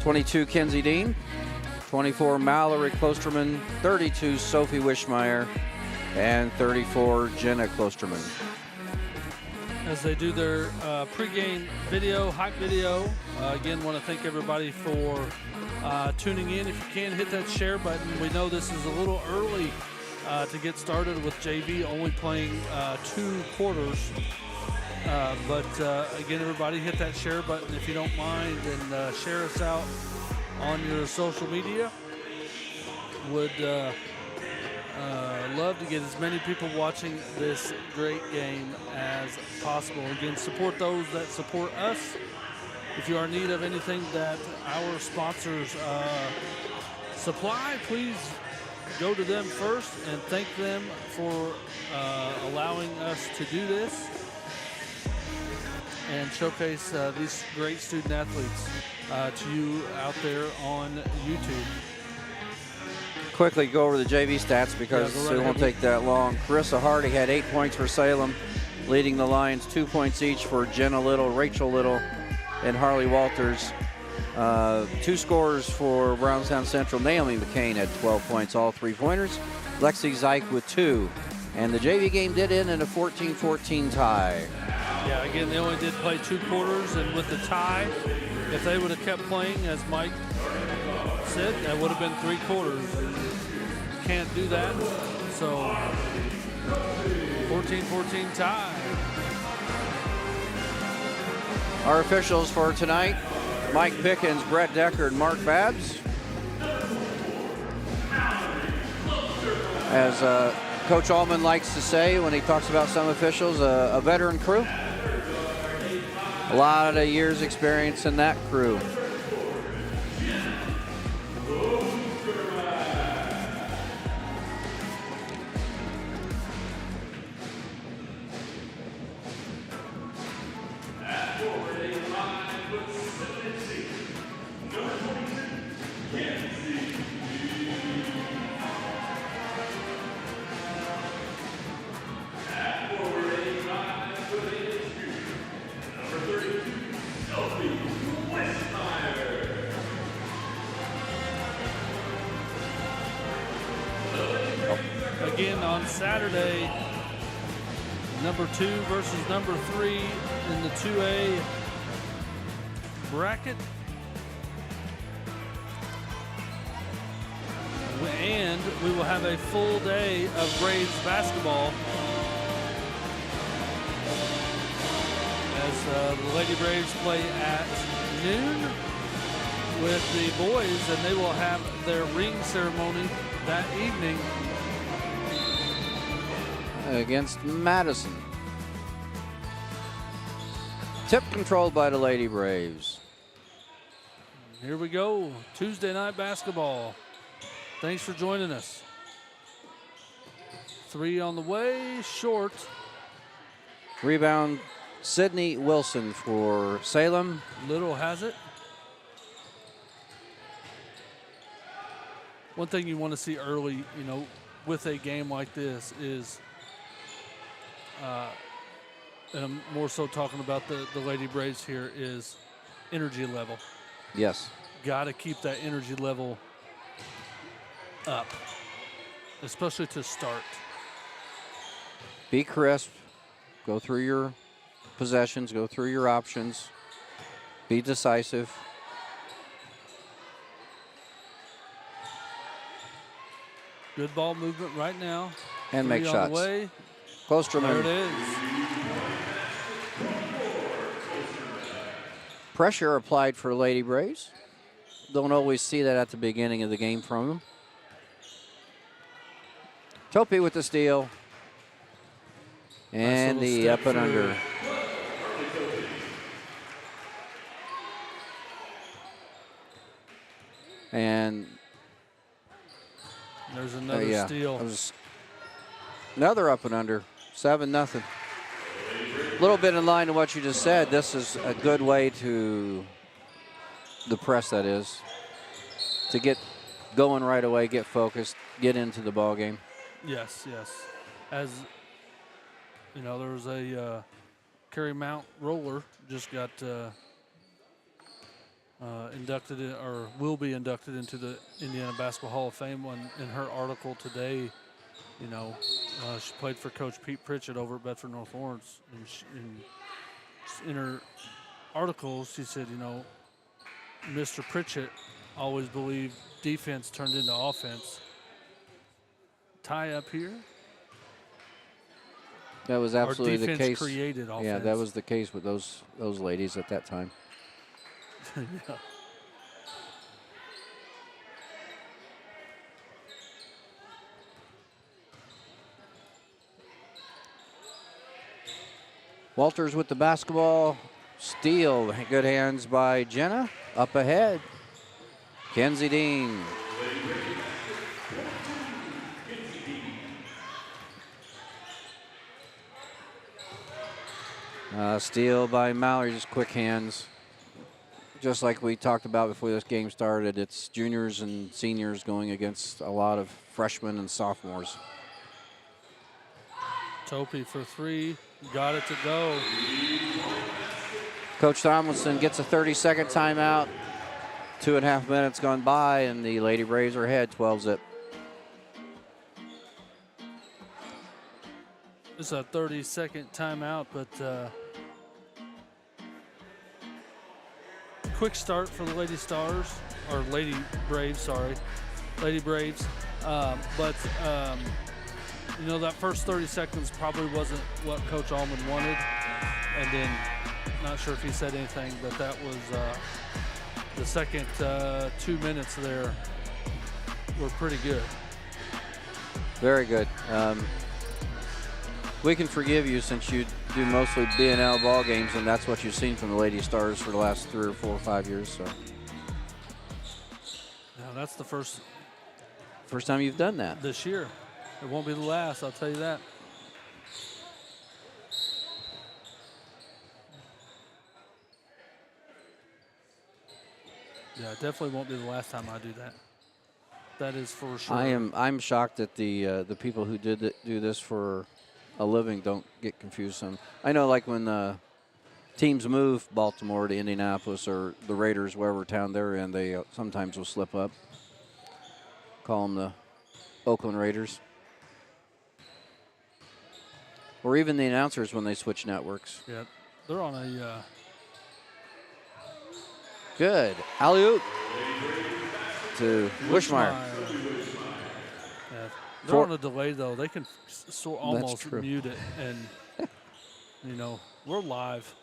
22, Kenzie Dean, 24, Mallory Klosterman, 32, Sophie Wishmeyer, and 34, Jenna Klosterman. As they do their pregame video, hype video. Again, want to thank everybody for tuning in. If you can, hit that share button. We know this is a little early to get started with JV only playing 2 quarters. But again, everybody hit that share button if you don't mind, and share us out on your social media. Would love to get as many people watching this great game as possible. Again, support those that support us. If you are in need of anything that our sponsors supply, please go to them first and thank them for allowing us to do this and showcase these great student athletes to you out there on YouTube. Quickly go over the JV stats because Yeah, go right it won't ahead. take that long. Carissa Hardy had 8 points for Salem, leading the Lions. 2 points each for Jenna Little, Rachel Little, and Harley Walters. 2 scores for Brownstown Central. Naomi McCain had 12 points, all 3-pointers. Lexi Zeich with 2. And the JV game did end in a 14-14 tie. Yeah, again, they only did play 2 quarters, and with the tie, if they would have kept playing, as Mike said, that would have been 3 quarters. Can't do that, so 14-14 tie. Our officials for tonight, Mike Pickens, Brett Decker, and Mark Babs. As Coach Allman likes to say when he talks about some officials, a veteran crew. A lot of years experience in that crew. Again on Saturday, number 2 versus number 3 in the 2A bracket. And we will have a full day of Braves basketball as the Lady Braves play at noon with the boys, and they will have their ring ceremony that evening against Madison. Tip controlled by the Lady Braves. Here we go, Tuesday night basketball. Thanks for joining us. 3 on the way, short. Rebound, Sydney Wilson for Salem. Little has it. One thing you want to see early, with a game like this is, and I'm more so talking about the Lady Braves here, is energy level. Yes. Got to keep that energy level up, especially to start. Be crisp. Go through your possessions. Go through your options. Be decisive. Good ball movement right now. And make 3 on shots. the way. Klosterman. There it is. Pressure applied for Lady Braves. Don't always see that at the beginning of the game from them. Topi with the steal. And Nice the step up and through. under. And there's another steal. That was another up and under. 7-0. A little bit in line to what you just said. This is a good way to the press, that is, to get going right away, get focused, get into the ball game. Yes. As there was a Kerry Mount roller just got inducted in, or will be inducted into the Indiana Basketball Hall of Fame. When in her article today, she played for Coach Pete Pritchett over at Bedford North Lawrence, and in her article she said, Mr. Pritchett always believed defense turned into offense. Tie up here. That was absolutely the case. Created offense. Yeah, that was the case with those ladies at that time. Yeah. Walters with the basketball. Steal. Good hands by Jenna. Up ahead. Kenzie Dean. Steal by Mallory. Just quick hands. Just like we talked about before this game started, it's juniors and seniors going against a lot of freshmen and sophomores. Topi for 3. Got it to go. Coach Tomlinson gets a 30-second timeout. 2.5 minutes gone by, and the Lady Braves are ahead 12-zip. It's a 30-second timeout, but quick start for the Lady Stars, or Lady Braves, sorry. Lady Braves. That first 30 seconds probably wasn't what Coach Allman wanted. And then, not sure if he said anything, but that was the second 2 minutes there were pretty good. Very good. We can forgive you since you do mostly B&L ball games, and that's what you've seen from the Lady Stars for the last 3 or 4 or 5 years. So, Now that's the first time you've done that. this year. It won't be the last, I'll tell you that. Yeah, it definitely won't be the last time I do that. That is for sure. I'm shocked that the people who do this for a living don't get confused. I know, like when teams move Baltimore to Indianapolis or the Raiders, wherever town they're in, they sometimes will slip up. Call them the Oakland Raiders. Or even the announcers when they switch networks. Yeah, they're on a Good. Alley-oop to Wishmeyer. Yeah, they're on a delay, though. They can almost true. mute it. And, you know, we're live.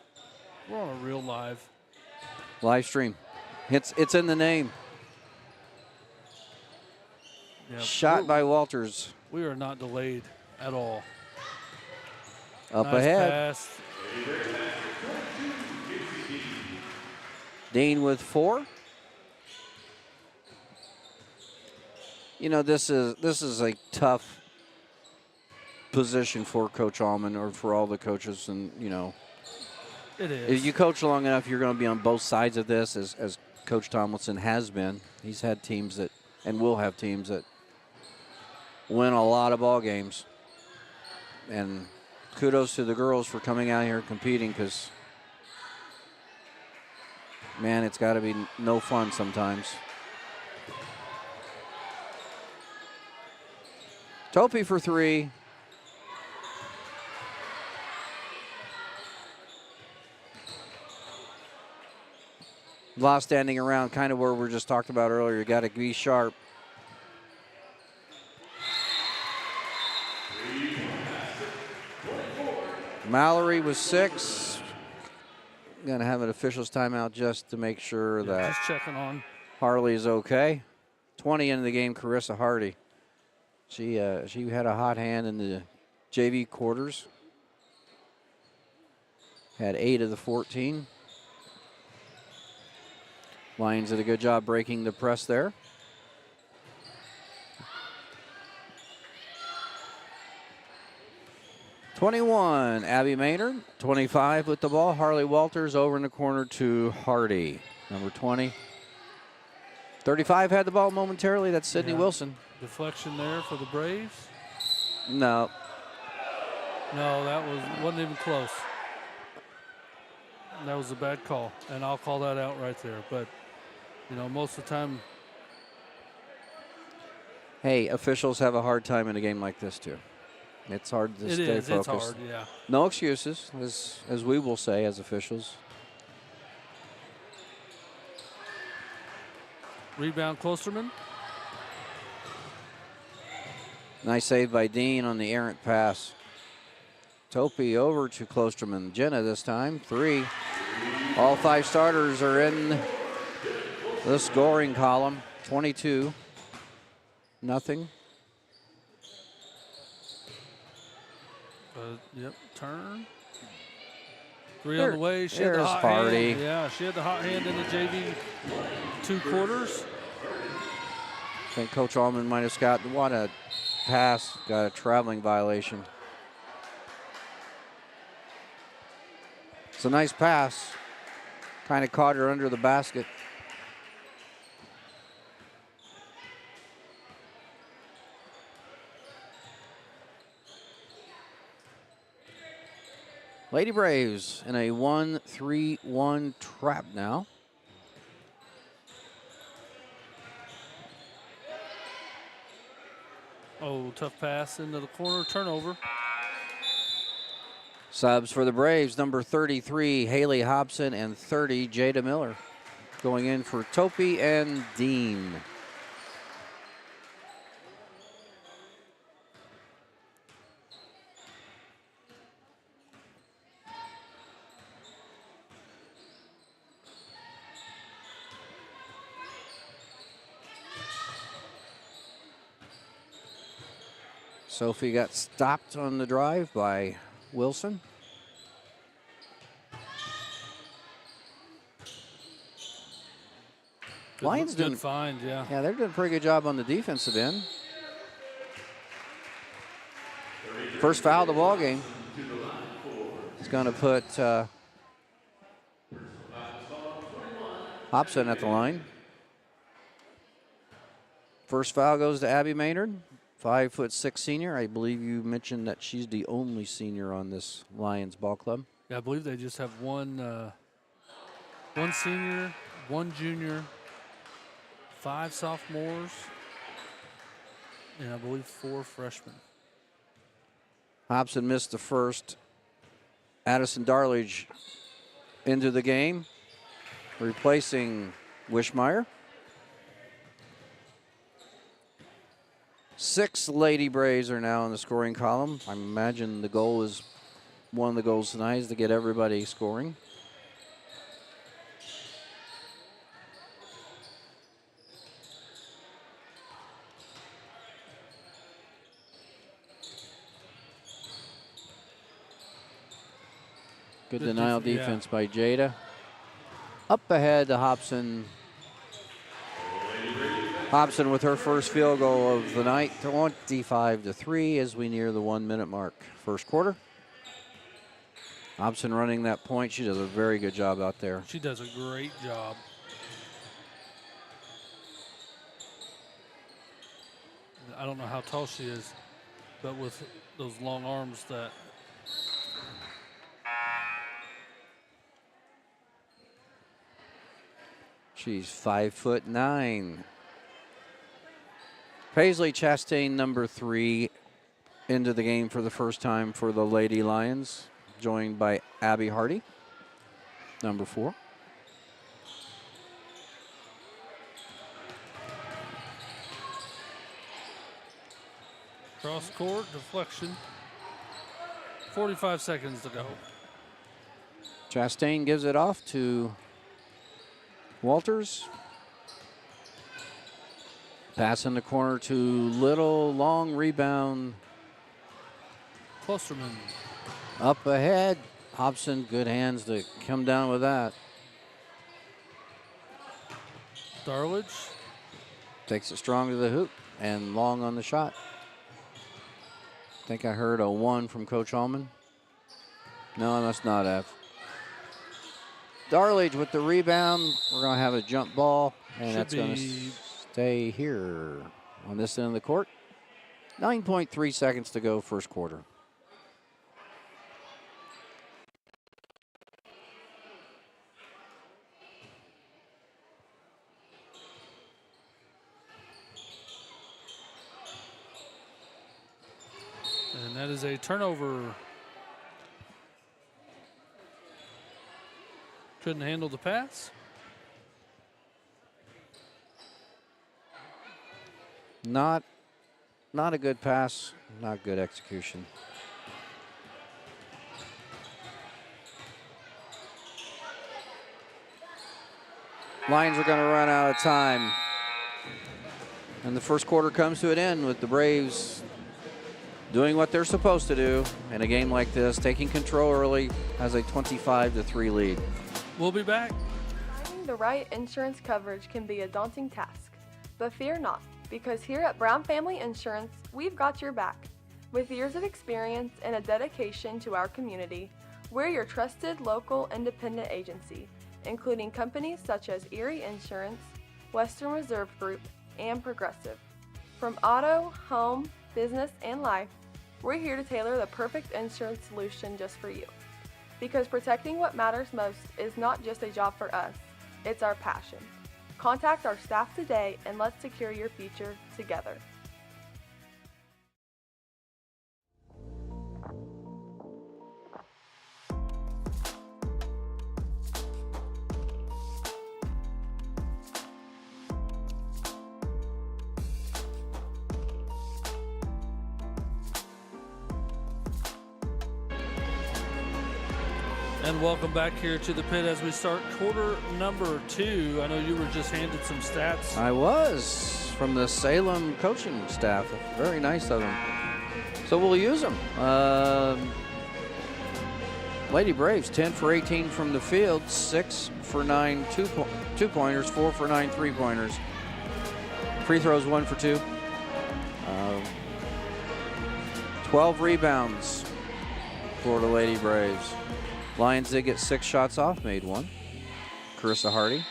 We're on a real live. Live stream. It's in the name. Yeah, Shot by Walters. We are not delayed at all. Up Nice ahead. pass. Dean with 4. You know, this is a tough position for Coach Allman or for all the coaches, and you know, It is. if you coach long enough, you're going to be on both sides of this, as Coach Tomlinson has been. He's had teams that, and will have teams that win a lot of ball games. And kudos to the girls for coming out here and competing, because, man, it's got to be no fun sometimes. Topi for 3. A lot standing around, kind of where we just talked about earlier. You got to be sharp. Mallory was 6. Going to have an official's timeout just to make sure that Just checking on. Harley's okay. 20 into the game, Carissa Hardy. She had a hot hand in the JV quarters. Had 8 of the 14. Lions did a good job breaking the press there. (21) Abby Maynard. 25 with the ball. Harley Walters over in the corner to Hardy. Number 20. 35 had the ball momentarily. That's Sydney Wilson. Deflection there for the Braves. No. No, that wasn't even close. That was a bad call, and I'll call that out right there. But, you know, most of the time. Hey, officials have a hard time in a game like this, too. It's hard to stay focused. It's hard, yeah. No excuses, as we will say as officials. Rebound, Klosterman. Nice save by Dean on the errant pass. Topi over to Klosterman. Jenna this time, 3. All 5 starters are in the scoring column. 22. Nothing. Yep, turn. 3 on the way. She had the There's hot Hardy. hand. Yeah, she had the hot hand in the JV 2 quarters. I think Coach Allman might have got what a pass. Got a traveling violation. It's a nice pass. Kind of caught her under the basket. Lady Braves in a 1-3-1 trap now. Oh, tough pass into the corner. Turnover. Subs for the Braves, number 33, Haley Hobson, and 30, Jada Miller. Going in for Topi and Dean. Sophie got stopped on the drive by Wilson. Lions good doing find, yeah. Yeah, they're doing a pretty good job on the defensive end. First foul of the ball game. It's going to put Hobson at the line. First foul goes to Abby Maynard, 5'6" senior. I believe you mentioned that she's the only senior on this Lions ball club. Yeah, I believe they just have one senior, one junior, 5 sophomores, and I believe 4 freshmen. Hobson missed the first. Addison Darledge into the game, replacing Wishmeyer. 6 Lady Braves are now in the scoring column. I imagine the goal is, one of the goals tonight is to get everybody scoring. Good denial defense by Jada. Up ahead to Hobson. Hobson with her first field goal of the night, 25-3 as we near the 1 minute mark. First quarter. Hobson running that point. She does a very good job out there. She does a great job. I don't know how tall she is, but with those long arms that. She's 5'9". Paisley Chastain, number 3, into the game for the first time for the Lady Lions, joined by Abby Hardy, number 4. Cross court, deflection. 45 seconds to go. Chastain gives it off to Walters. Pass in the corner to Little, long rebound. Klosterman. Up ahead. Hobson, good hands to come down with that. Darledge. Takes it strong to the hoop and long on the shot. I think I heard a 1 from Coach Allman. No, I must not have. Darledge with the rebound. We're going to have a jump ball, and that's going to stay here on this end of the court. 9.3 seconds to go, first quarter. And that is a turnover. Couldn't handle the pass. Not a good pass, not good execution. Lions are going to run out of time. And the first quarter comes to an end with the Braves doing what they're supposed to do in a game like this, taking control early, has a 25-3 lead. We'll be back. Finding the right insurance coverage can be a daunting task, but fear not, because here at Brown Family Insurance, we've got your back. With years of experience and a dedication to our community, we're your trusted local independent agency, including companies such as Erie Insurance, Western Reserve Group, and Progressive. From auto, home, business, and life, we're here to tailor the perfect insurance solution just for you. Because protecting what matters most is not just a job for us, it's our passion. Contact our staff today and let's secure your future together. And welcome back here to the pit as we start quarter number 2. I know you were just handed some stats. I was, from the Salem coaching staff. Very nice of them. So we'll use them. Lady Braves, 10 for 18 from the field, 6 for 9 two-pointers, 4 for 9 three-pointers. Free throws, 1 for 2. 12 rebounds for the Lady Braves. Lions did get 6 shots off, made 1. Carissa Hardy.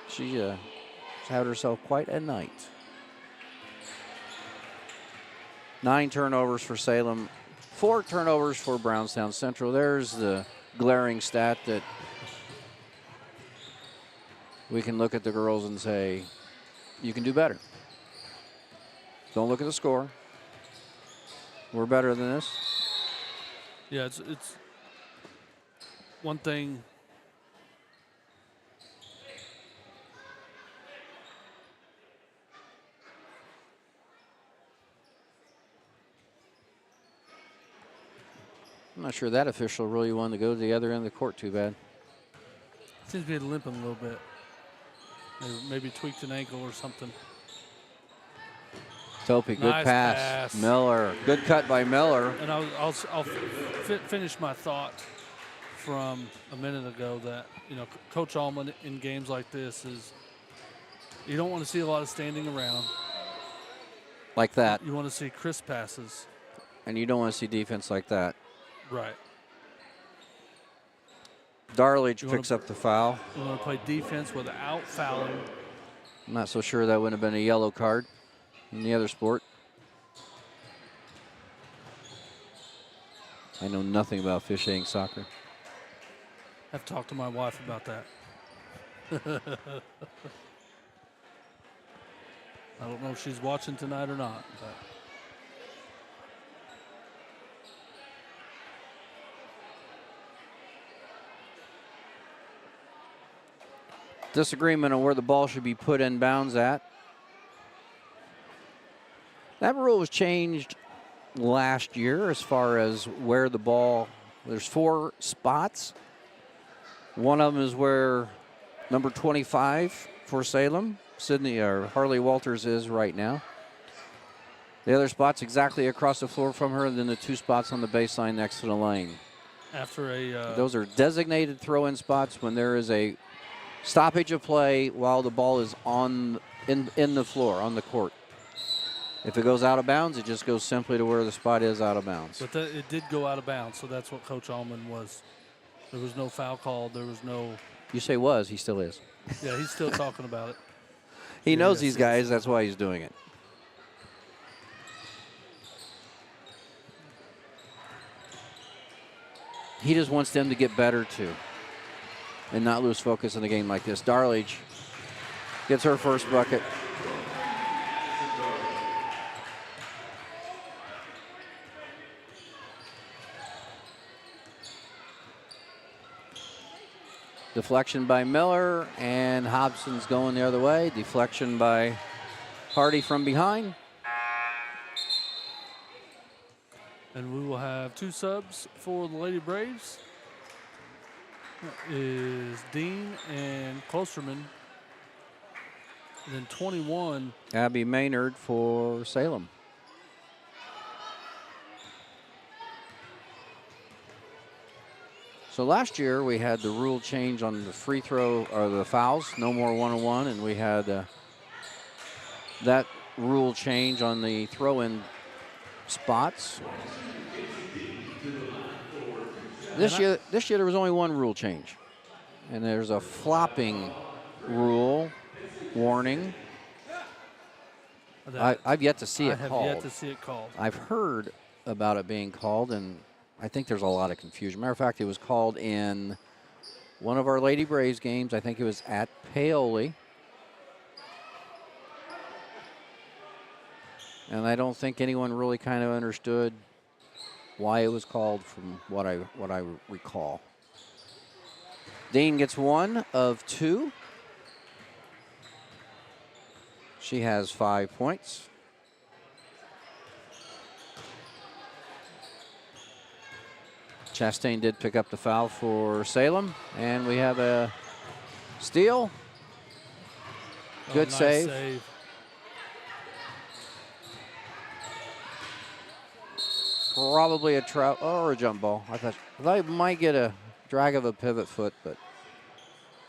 She had herself quite a night. 9 turnovers for Salem, 4 turnovers for Brownstown Central. There's the glaring stat that we can look at the girls and say, you can do better. Don't look at the score. We're better than this. Yeah, it's one thing. I'm not sure that official really wanted to go to the other end of the court too bad. Seems to be limping a little bit. Maybe tweaked an ankle or something. Topi, good Nice pass. pass. Miller, good cut by Miller. And I'll finish my thought from a minute ago that, you know, Coach Allman in games like this is, you don't want to see a lot of standing around. Like that. You want to see crisp passes. And you don't want to see defense like that. Right. Darlage picks up the foul. You want to play defense without fouling. I'm not so sure that wouldn't have been a yellow card in the other sport. I know nothing about officiating soccer. I have to talk to my wife about that. I don't know if she's watching tonight or not. But. Disagreement on where the ball should be put in bounds at. That rule was changed last year as far as where the ball, there's 4 spots. One of them is where number 25 for Salem, Sydney or Harley Walters is right now. The other spot's exactly across the floor from her, and then the 2 spots on the baseline next to the lane. After a those are designated throw-in spots when there is a stoppage of play while the ball is in the floor, on the court. If it goes out of bounds, it just goes simply to where the spot is out of bounds. But it did go out of bounds, so that's what Coach Allman was. There was no foul called. There was no. You say was, he still is. Yeah, he's still talking about it. He knows these guys, that's why he's doing it. He just wants them to get better too and not lose focus in a game like this. Darlage gets her first bucket. Deflection by Miller, and Hobson's going the other way. Deflection by Hardy from behind. And we will have 2 subs for the Lady Braves. That is Dean and Klosterman. And then 21. Abby Maynard for Salem. So last year we had the rule change on the free throw or the fouls, no more 1-on-1, and we had that rule change on the throw-in spots. This year there was only 1 rule change, and there's a flopping rule warning. I've yet to see it called. I have yet to see it called. I've heard about it being called, and I think there's a lot of confusion. Matter of fact, it was called in one of our Lady Braves games. I think it was at Paoli. And I don't think anyone really kind of understood why it was called from what I recall. Dean gets 1 of 2. She has 5 points. Chastain did pick up the foul for Salem, and we have a steal. Good nice save. probably a trout or a jump ball. I thought he might get a drag of a pivot foot, but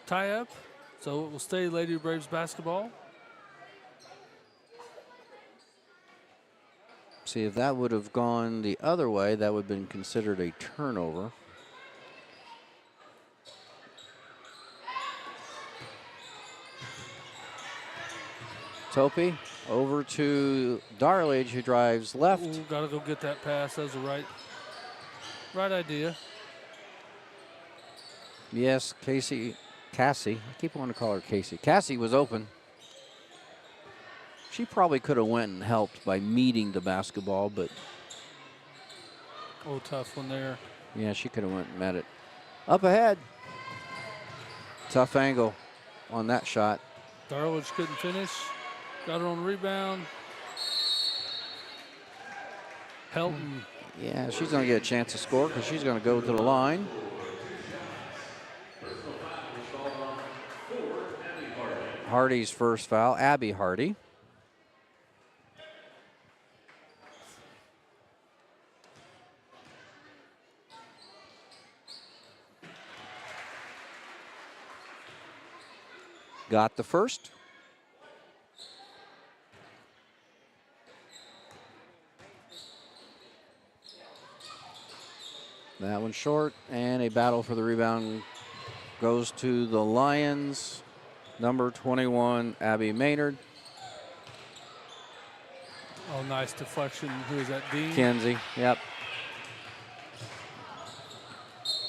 Tie up, so it will stay Lady Braves basketball. see if that would have gone the other way, that would have been considered a turnover. Topi over to Darlage, who drives left. Ooh, gotta go get that pass. That was the right idea. Yes, Cassie. I keep wanting to call her Cassie. Cassie was open. She probably could have went and helped by meeting the basketball, but Oh, tough one there. yeah, she could have went and met it. Up ahead. Tough angle on that shot. Darlage couldn't finish. Got her on rebound. Helton. Yeah, she's going to get a chance to score because she's going to go to the line. Hardy's first foul, Abby Hardy. Got the first. That one short, and a battle for the rebound goes to the Lions. Number 21, Abby Maynard. Oh, nice deflection. Who is that, Dean? Kenzie, yep.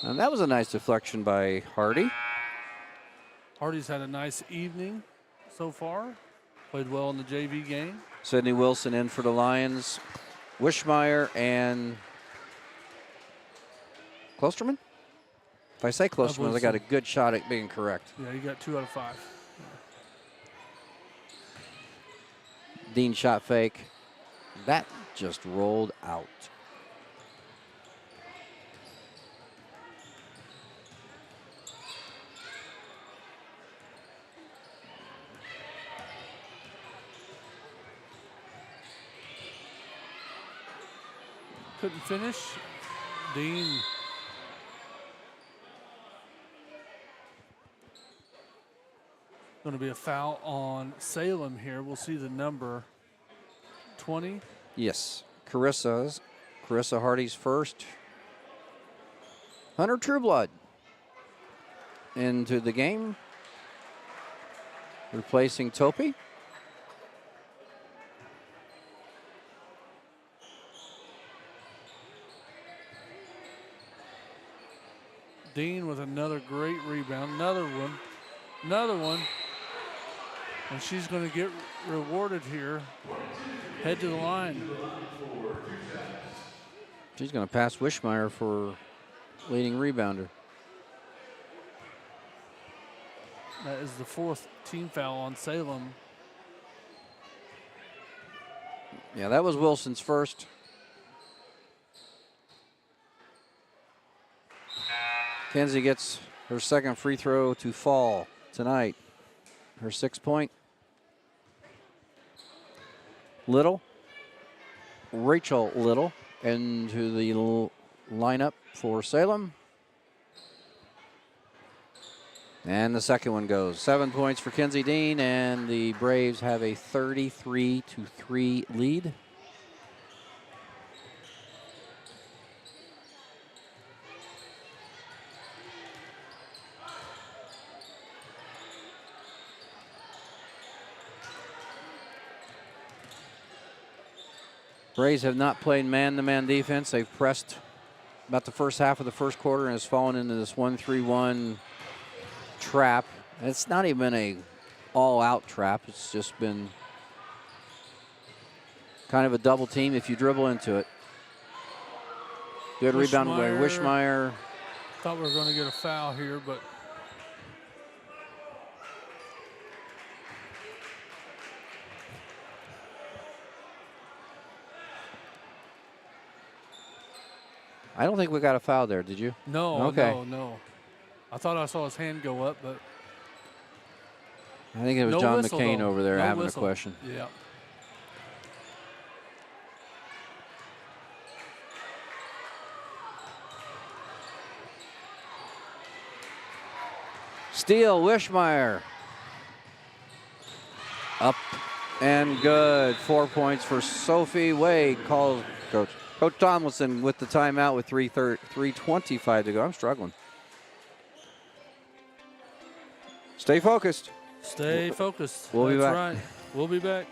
And that was a nice deflection by Hardy. Hardy's had a nice evening so far. Played well in the JV game. Sydney Wilson in for the Lions. Wishmeyer and Klosterman? If I say Klosterman, I got a good shot at being correct. Yeah, you got 2 out of 5. Dean shot fake. That just rolled out. Couldn't finish. Dean. Going to be a foul on Salem here. We'll see the number 20. Yes, Carissa Hardy's first. Hunter Trueblood into the game, replacing Topi. Dean with another great rebound. Another one. And she's going to get rewarded here. Head to the line. She's going to pass Wishmeyer for leading rebounder. That is the 4th team foul on Salem. Yeah, that was Wilson's first. Kenzie gets her second free throw to fall tonight. Her 6-point. Rachel Little into the lineup for Salem. And the second one goes. 7 points for Kenzie Dean, and the Braves have a 33-3 lead. Braves have not played man-to-man defense. They've pressed about the first half of the first quarter and has fallen into this 1-3-1 trap. And it's not even a all-out trap. It's just been kind of a double team if you dribble into it. Good rebound by Wishmeyer. Thought we were going to get a foul here, but I don't think we got a foul there, did you? no, Okay. no. I thought I saw his hand go up, but I think it was no John whistle, McCain though. over there No having whistle. a question. Yeah. Steele, Wishmeyer. Up and good. 4 points for Sophie Wade. Calls Coach Tomlinson with the timeout with 3:25 to go. I'm struggling. Stay focused. Stay focused. We'll be That's back. right. We'll be back.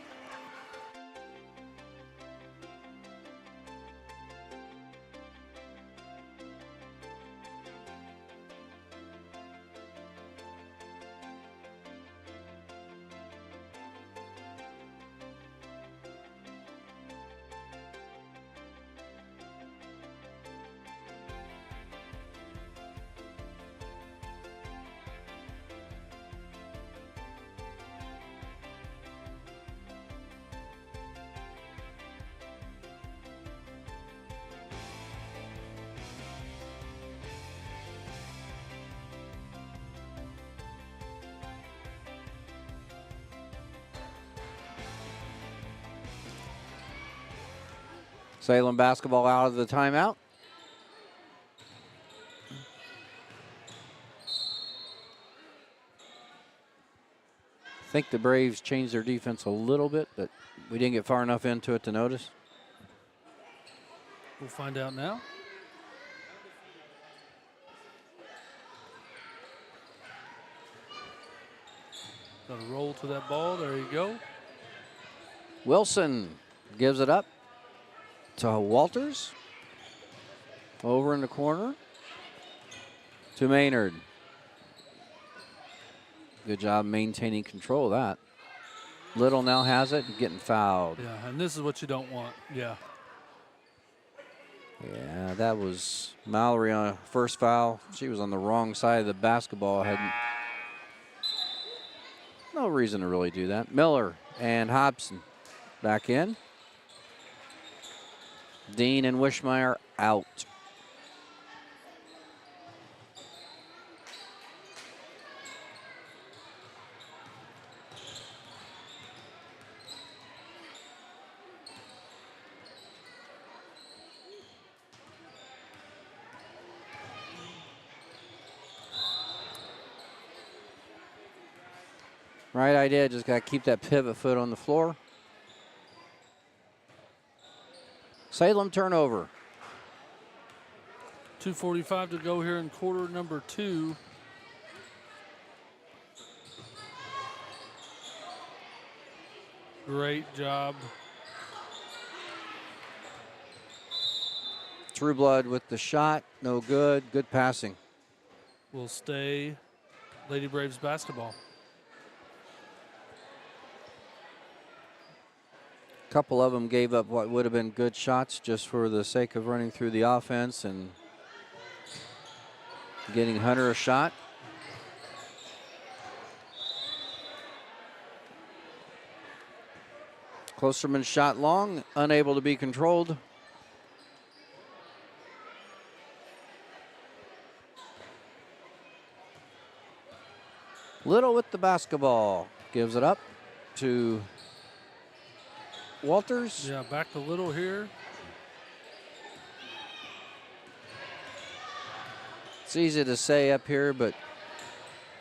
Salem basketball out of the timeout. I think the Braves changed their defense a little bit, but we didn't get far enough into it to notice. We'll find out now. Got to roll to that ball. There you go. Wilson gives it up to Walters. Over in the corner to Maynard. Good job maintaining control of that. Little now has it, getting fouled. Yeah, and this is what you don't want. Yeah. Yeah, that was Mallory on a first foul. She was on the wrong side of the basketball. Had no reason to really do that. Miller and Hobson back in. Dean and Wishmeyer out. Right idea, just got to keep that pivot foot on the floor. Salem turnover. 2:45 to go here in quarter number 2. Great job. Trueblood with the shot, no good. Good passing. Will stay Lady Braves basketball. A couple of them gave up what would have been good shots just for the sake of running through the offense and getting Hunter a shot. Klosterman shot long, unable to be controlled. Little with the basketball, gives it up to Walters. Yeah, back to Little here. It's easy to say up here, but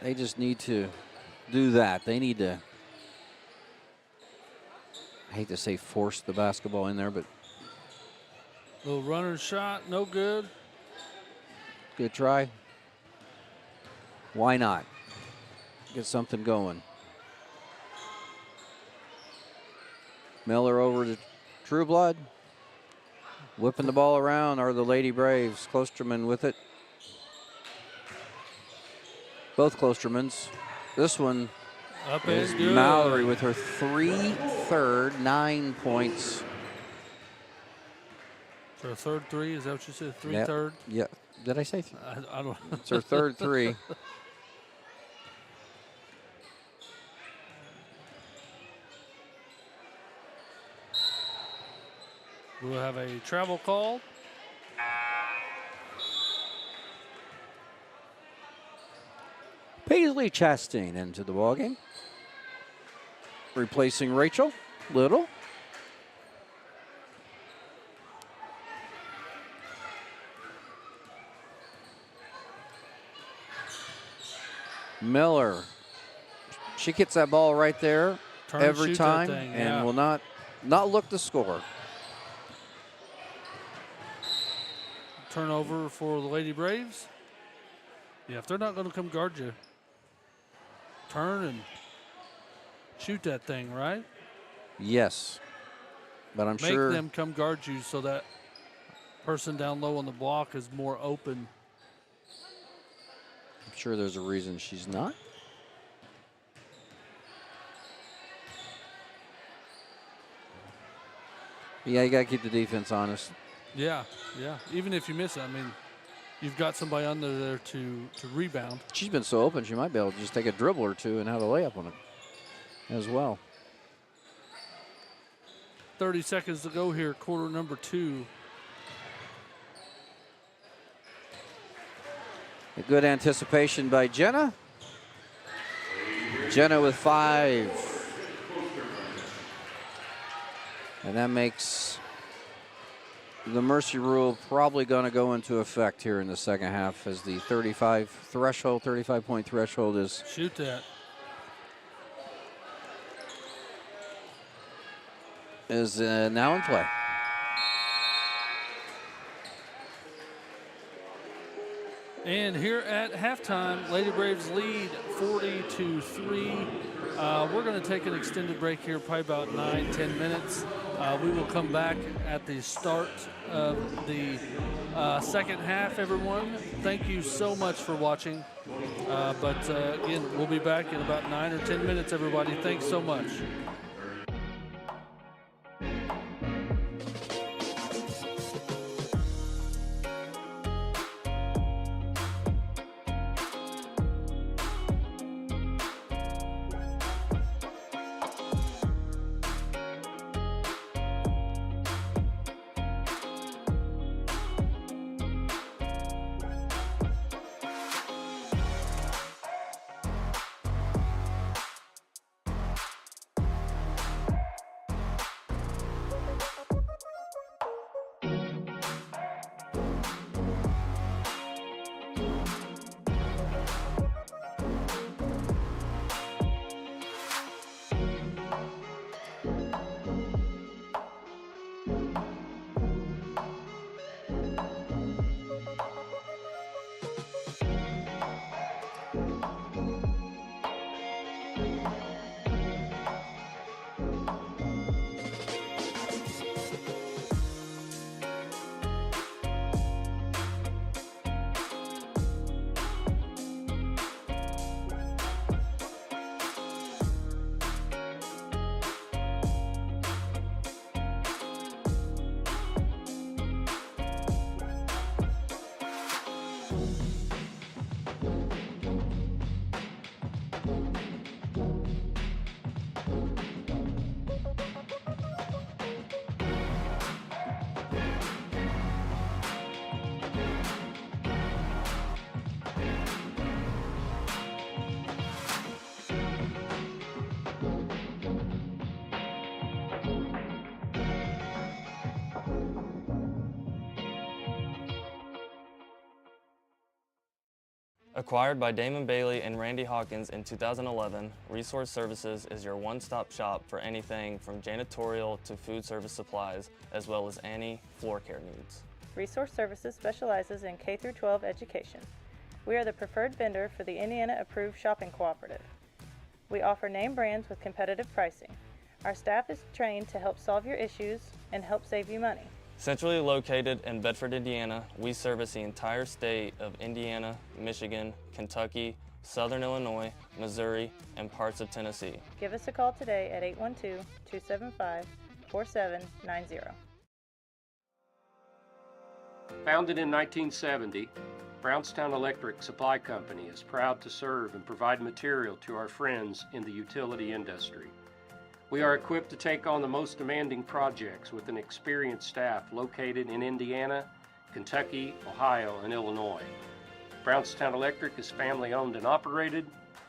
they just need to do that. They need to, I hate to say force the basketball in there, but Little runner shot, no good. good try. Why not? Get something going. Miller over to Trueblood. Whipping the ball around are the Lady Braves. Klosterman with it. Both Klostermans. This one Up is and good. Mallory with her 3-third, 9 points. So a third three, is that what you said? Yep. Third? Yeah. Did I say? I don't know. It's her third three. We'll have a travel call. Paisley Chastain into the ballgame. Replacing Rachel Little. Miller. She gets that ball right there Turn and every shoot that time thing, and yeah. will not look to score. Turnover for the Lady Braves. Yeah, if they're not going to come guard you, turn and shoot that thing, right? Yes. But I'm sure Make them come guard you so that person down low on the block is more open. I'm sure there's a reason she's not. Yeah, you got to keep the defense honest. Yeah, yeah. Even if you miss it, I mean, you've got somebody under there to rebound. She's been so open, she might be able to just take a dribble or two and have a layup on it as well. 30 seconds to go here, quarter number 2. A good anticipation by Jenna. Jenna with 5. And that makes the mercy rule probably going to go into effect here in the second half as the 35-point threshold is. Shoot that. Is now in play. And here at halftime, Lady Braves lead 40-3. We're going to take an extended break here, probably about 9-10 minutes. We will come back at the start of the second half, everyone. Thank you so much for watching. Again, we'll be back in about 9 or 10 minutes, everybody. Thanks so much. Acquired by Damon Bailey and Randy Hawkins in 2011, Resource Services is your one-stop shop for anything from janitorial to food service supplies, as well as any floor care needs. Resource Services specializes in K-12 education. We are the preferred vendor for the Indiana Approved Shopping Cooperative. We offer name brands with competitive pricing. Our staff is trained to help solve your issues and help save you money. Centrally located in Bedford, Indiana, we service the entire state of Indiana, Michigan, Kentucky, Southern Illinois, Missouri, and parts of Tennessee. Give us a call today at 812-275-4790. Founded in 1970, Brownstown Electric Supply Company is proud to serve and provide material to our friends in the utility industry. We are equipped to take on the most demanding projects with an experienced staff located in Indiana, Kentucky, Ohio, and Illinois. Brownstown Electric is family-owned and operated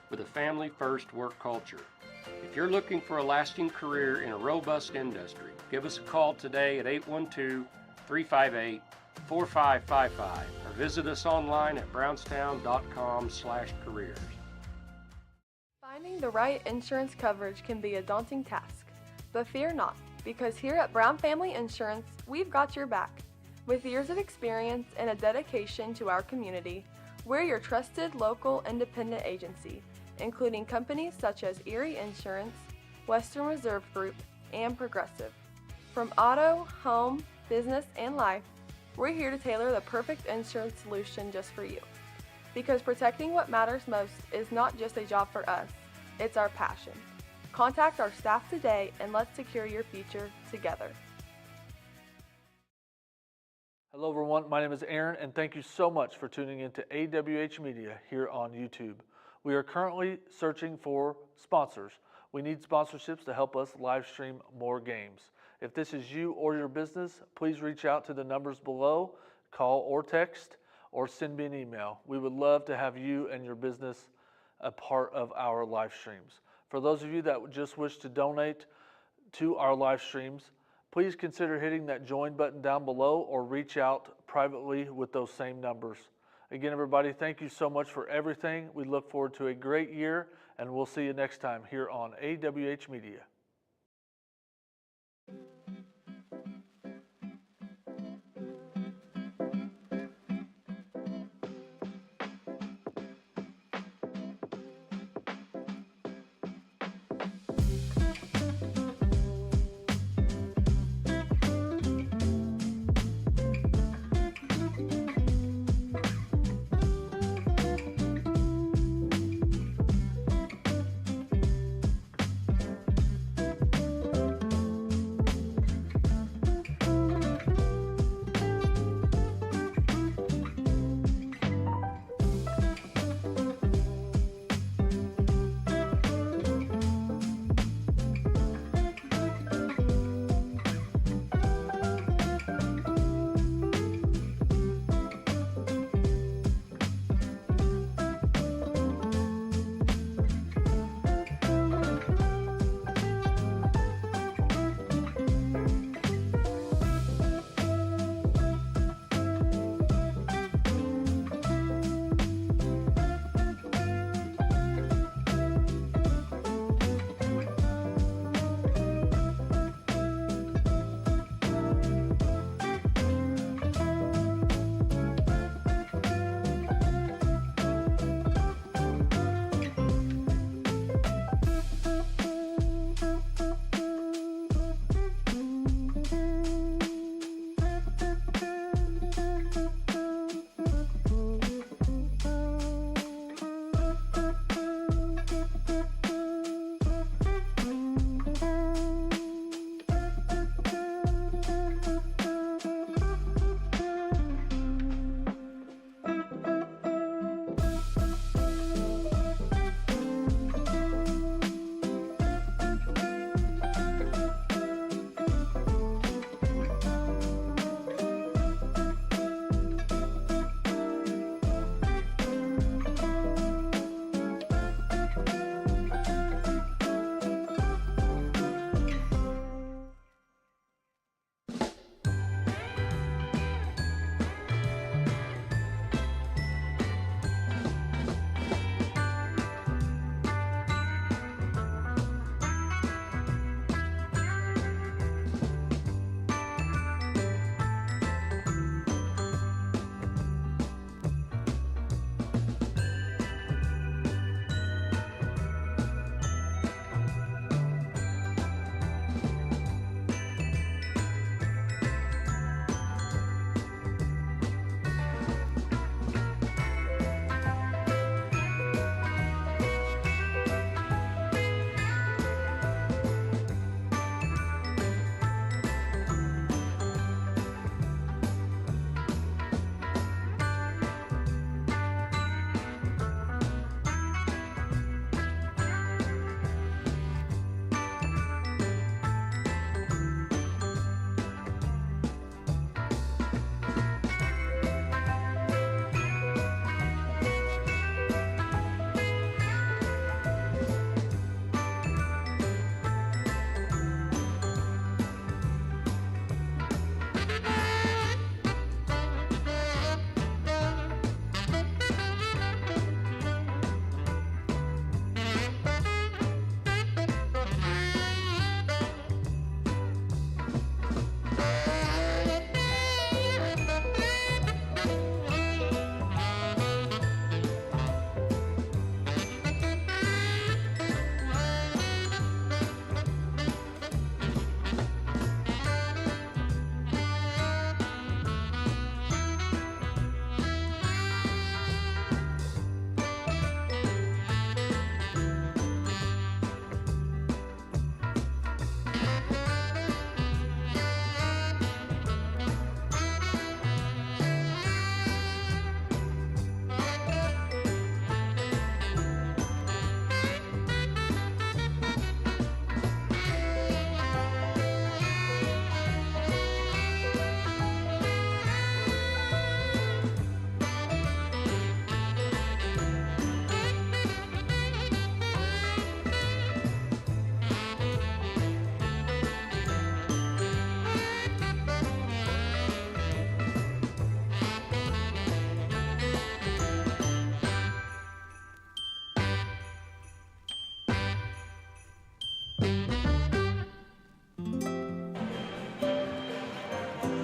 with a family-first work culture. If you're looking for a lasting career in a robust industry, give us a call today at 812-358-4555 or visit us online at brownstown.com/careers. Finding the right insurance coverage can be a daunting task, but fear not, because here at Brown Family Insurance, we've got your back. With years of experience and a dedication to our community, we're your trusted local independent agency, including companies such as Erie Insurance, Western Reserve Group, and Progressive. From auto, home, business, and life, we're here to tailor the perfect insurance solution just for you. Because protecting what matters most is not just a job for us, it's our passion. Contact our staff today and let's secure your future together. Hello everyone, my name is Aaron and thank you so much for tuning in to AWH Media here on YouTube. We are currently searching for sponsors. We need sponsorships to help us live stream more games. If this is you or your business, please reach out to the numbers below, call or text, or send me an email. We would love to have you and your business a part of our live streams. For those of you that just wish to donate to our live streams, please consider hitting that join button down below or reach out privately with those same numbers. Again, everybody, thank you so much for everything. We look forward to a great year, and we'll see you next time here on AWH Media.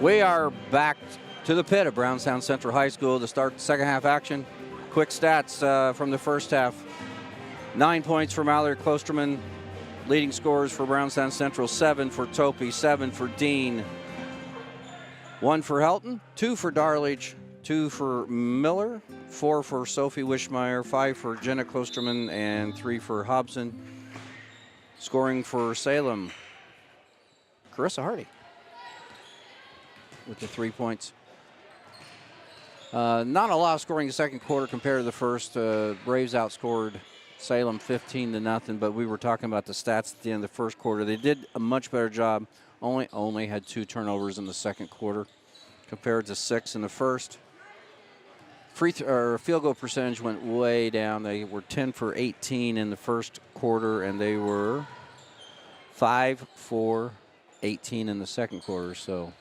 We are back to the pit at Brownstown Central High School to start second half action. Quick stats from the first half. 9 points for Mallory Klosterman. Leading scorers for Brownstown Central, 7 for Topi, 7 for Dean. 1 for Helton, 2 for Darlage, 2 for Miller, 4 for Sophie Wishmeyer, 5 for Jenna Klosterman, and 3 for Hobson. Scoring for Salem, Carissa Hardy with the 3 points. Not a lot of scoring in the second quarter compared to the first. Braves outscored Salem 15-0, but we were talking about the stats at the end of the first quarter. They did a much better job. Only had 2 turnovers in the second quarter compared to 6 in the first. Field goal percentage went way down. They were 10 for 18 in the first quarter, and they were 5 for 18 in the second quarter. So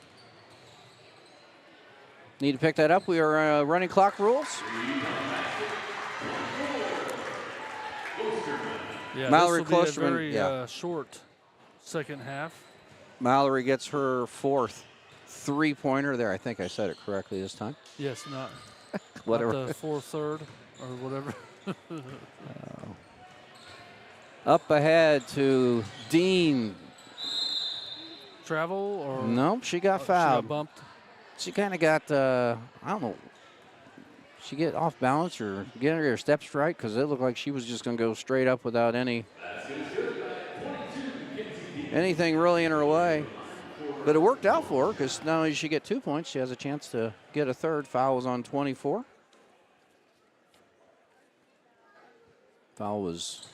need to pick that up. We are running clock rules. Yeah, Mallory this will be a Klosterman, very short second half. Mallory gets her 4th 3-pointer there. I think I said it correctly this time. Yes, not Whatever. Not the 4-3 or whatever. Up ahead to Dean. Travel or No, she got she fouled. got bumped. She kind of got, I don't know, she get off balance or get her steps right, because it looked like she was just going to go straight up without anything really in her way. But it worked out for her, because not only did she get 2 points, she has a chance to get a third. Foul was on 24. Foul was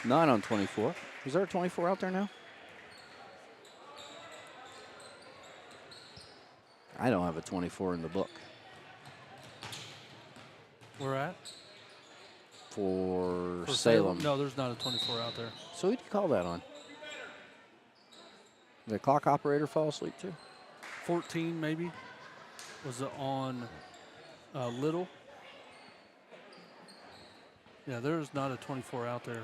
not on 24. Is there a 24 out there now? I don't have a 24 in the book. We're at? For For Salem. No, there's not a 24 out there. So who did you call that on? Did the clock operator fall asleep too? 14 maybe. Was it on Little? Yeah, there's not a 24 out there.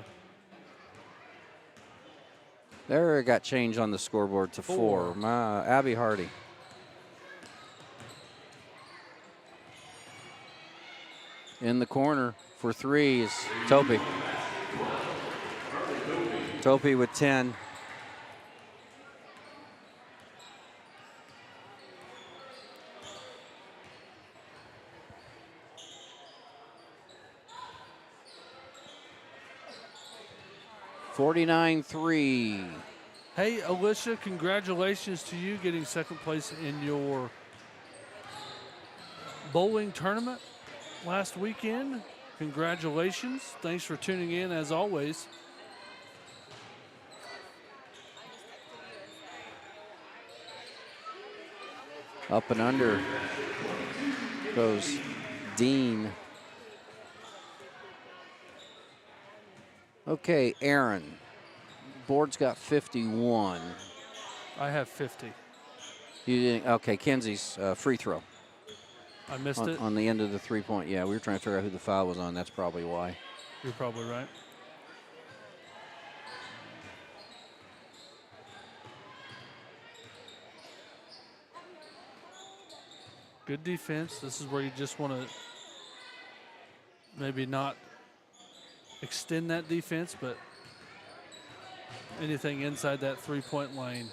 There it got changed on the scoreboard to 4. Abby Hardy. In the corner for 3 is Topi. Topi with 10. (49-3). Hey, Alicia, congratulations to you getting second place in your bowling tournament last weekend. Congratulations. Thanks for tuning in as always. Up and under goes Dean. Okay, Aaron. Board's got 51. I have 50. You didn't. Okay, Kenzie's free throw. I missed it. On the end of the 3-point. Yeah, we were trying to figure out who the foul was on. That's probably why. You're probably right. Good defense. This is where you just want to maybe not extend that defense, but anything inside that 3-point lane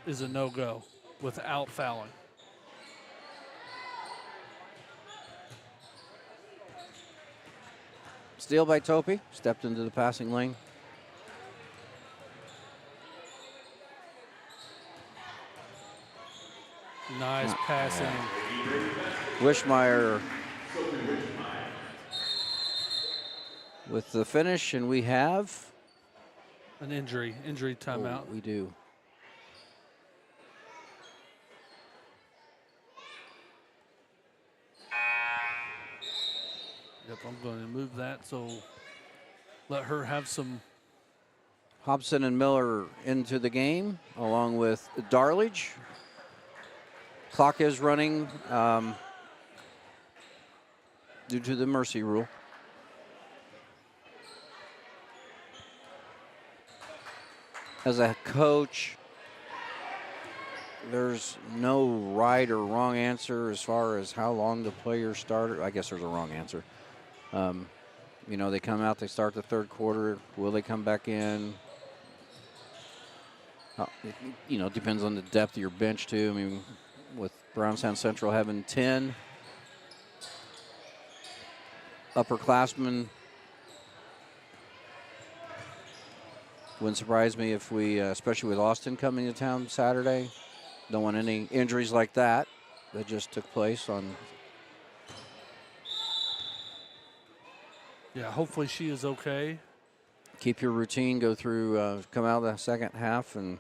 is a no-go without fouling. Steal by Topi. Stepped into the passing lane. Nice passing. Wishmeyer with the finish, and we have An injury timeout. Oh, we do. Yep, I'm going to move that, so let her have some. Hobson and Miller into the game, along with Darlage. Clock is running due to the mercy rule. As a coach, there's no right or wrong answer as far as how long the players started. I guess there's a wrong answer. You know, they come out, they start the third quarter. Will they come back in? You know, depends on the depth of your bench, too. I mean, with Brownstown Central having 10 upperclassmen, wouldn't surprise me if we, especially with Austin coming to town Saturday, don't want any injuries like that just took place on. Yeah, hopefully she is okay. Keep your routine, go through, come out of the second half and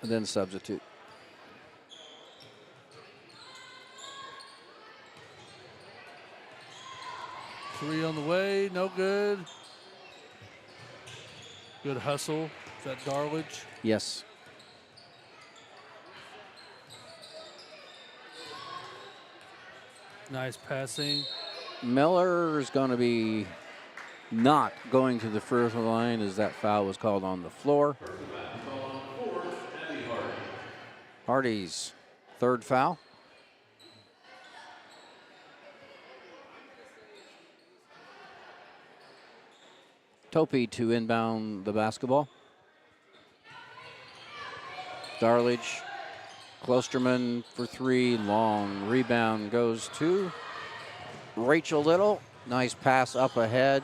then substitute. Three on the way, no good. Good hustle. Is that Darledge? Yes. Nice passing. Miller is going to be not going to the free throw line as that foul was called on the floor. Hardy's third foul. Topi to inbound the basketball. Darledge, Klosterman for three, long rebound goes to Rachel Little. Nice pass up ahead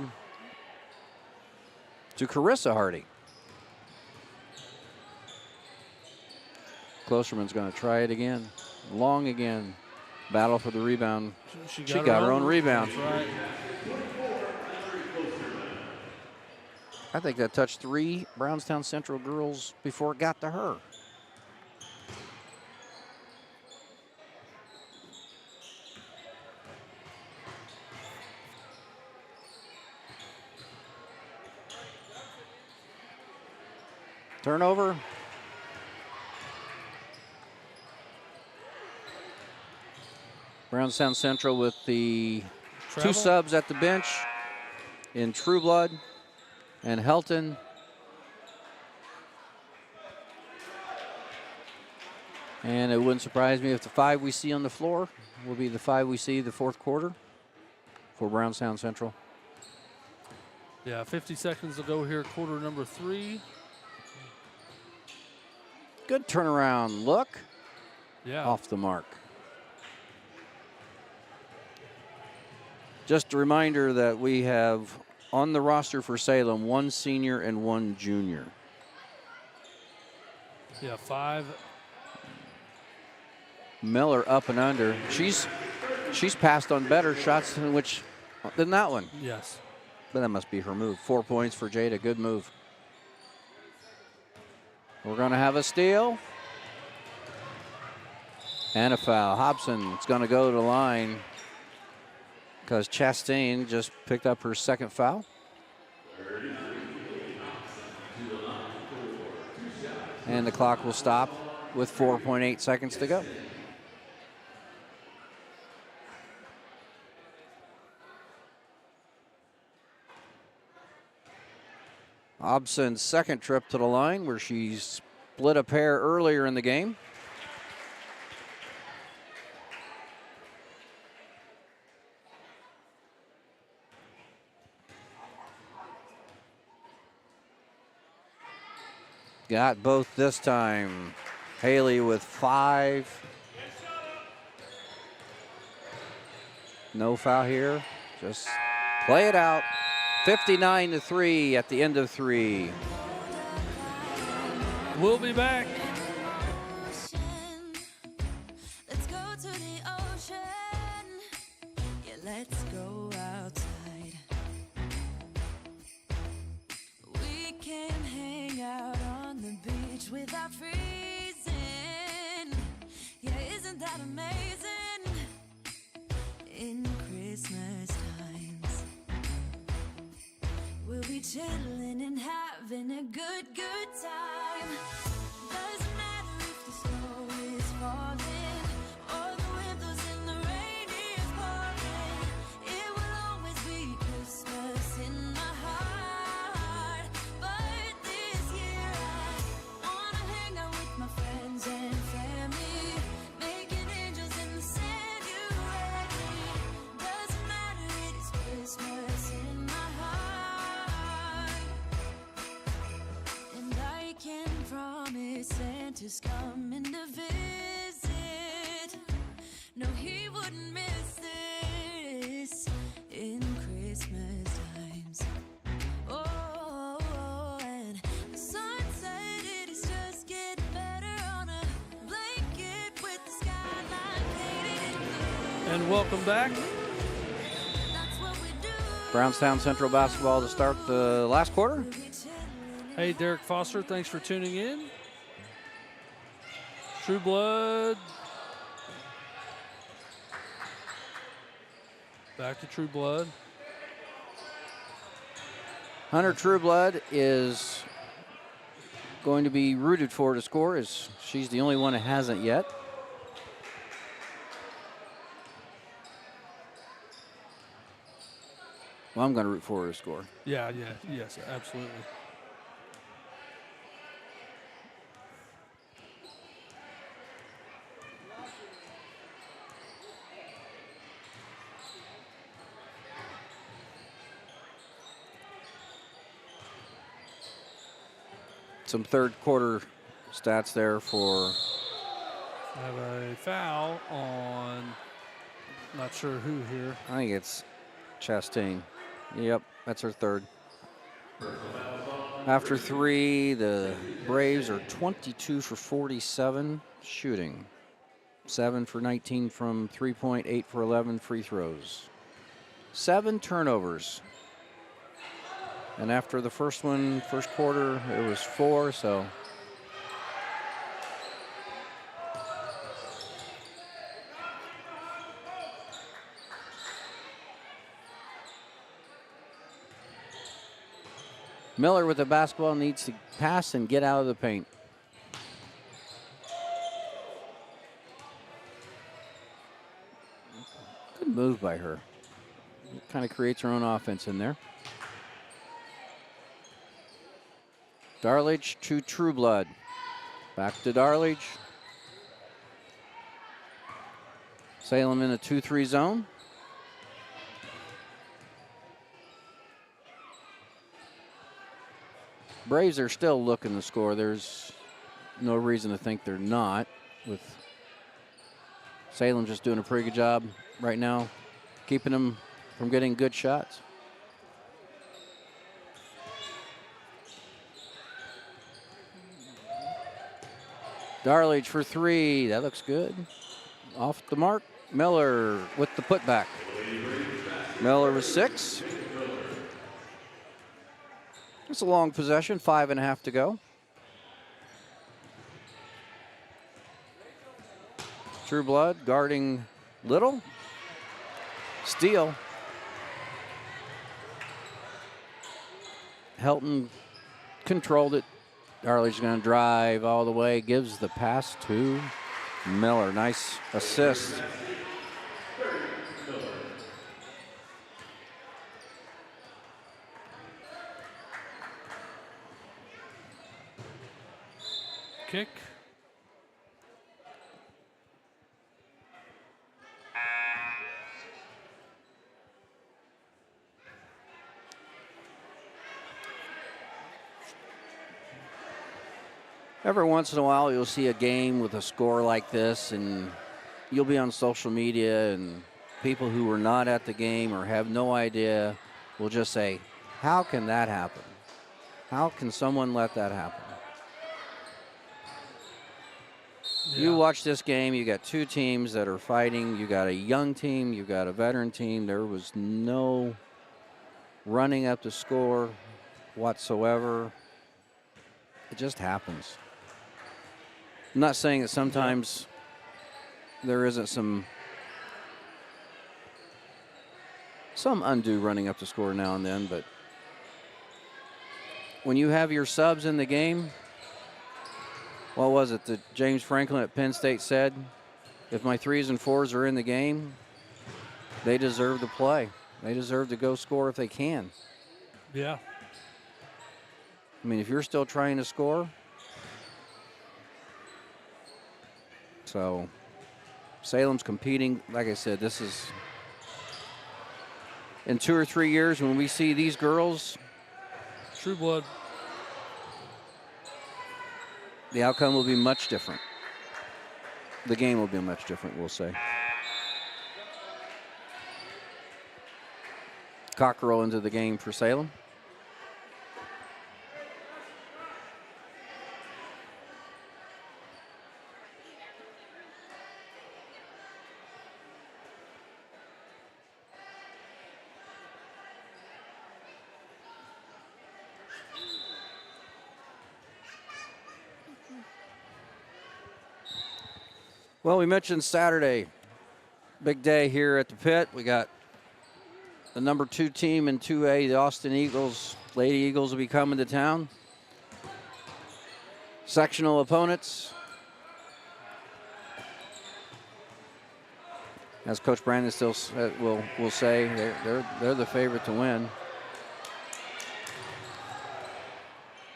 to Carissa Hardy. Klosterman's going to try it again. Long again. Battle for the rebound. She got her own rebound. That's right. I think that touched three Brownstown Central girls before it got to her. Turnover. Brownstown Central with the two subs at the bench in Trueblood and Helton. And it wouldn't surprise me if the five we see on the floor will be the five we see the fourth quarter for Brownstown Central. Yeah, 50 seconds to go here, quarter number 3. Good turnaround look. Yeah. Off the mark. Just a reminder that we have on the roster for Salem 1 senior and 1 junior. Yeah, 5. Miller up and under. She's passed on better shots than that one. Yes. But that must be her move. 4 points for Jada. Good move. We're going to have a steal. And a foul. Hobson is going to go to the line because Chastain just picked up her second foul. And the clock will stop with 4.8 seconds to go. Hobson's second trip to the line where she split a pair earlier in the game. Got both this time. Haley with 5. No foul here. Just play it out. 59-3 at the end of 3. We'll be back. Let's go to the ocean. Yeah, let's go outside. We can hang out on the beach without freezing. Yeah, isn't that amazing? In Christmas times, we'll be chilling and having a good time. Doesn't matter if the snow is falling or the windows and the rain is pouring. It will always be Christmas in my heart. Santa's coming to visit. No, he wouldn't miss this in Christmas times. Oh, and the sun said it is just getting better on a blanket with the skyline painted in blue. And welcome back. That's what we do. Brownstown Central basketball to start the last quarter. Hey, Derek Foster, thanks for tuning in. True Blood. Back to True Blood. Hunter Trueblood is going to be rooted for to score, as she's the only one that hasn't yet. Well, I'm going to root for her to score. Yeah, yes, absolutely. Some third quarter stats there for I have a foul on, not sure who here. I think it's Chastain. Yep, that's her third. After three, the Braves are 22 for 47 shooting. 7 for 19 from 3-point, 8 for 11 free throws. 7 turnovers. And after the first quarter, it was 4, so. Miller with the basketball needs to pass and get out of the paint. Good move by her. Kind of creates her own offense in there. Darlage to Trueblood. Back to Darlage. Salem in a 2-3 zone. Braves are still looking to score. There's no reason to think they're not, with Salem just doing a pretty good job right now, keeping them from getting good shots. Darlage for 3. That looks good. Off the mark. Miller with the putback. Miller with 6. It's a long possession, 5.5 to go. Trueblood guarding Little. Steal. Helton controlled it. Darlage's going to drive all the way, gives the pass to Miller. Nice assist. Kick. Every once in a while, you'll see a game with a score like this, and you'll be on social media, and people who were not at the game or have no idea will just say, how can that happen? How can someone let that happen? Yeah. You watch this game, you got two teams that are fighting. You got a young team, you got a veteran team. There was no running up the score whatsoever. It just happens. I'm not saying that sometimes there isn't some undue running up the score now and then, but when you have your subs in the game, what was it that James Franklin at Penn State said? If my 3s and 4s are in the game, they deserve to play. They deserve to go score if they can. Yeah. I mean, if you're still trying to score. So Salem's competing. Like I said, this is in 2 or 3 years when we see these girls. True Blood. the outcome will be much different. The game will be much different, we'll say. Cockerell into the game for Salem. Well, we mentioned Saturday, big day here at the pit. We got the number 2 team in 2A, the Austin Eagles. Lady Eagles will be coming to town. Sectional opponents. As Coach Brandon still will say, they're the favorite to win.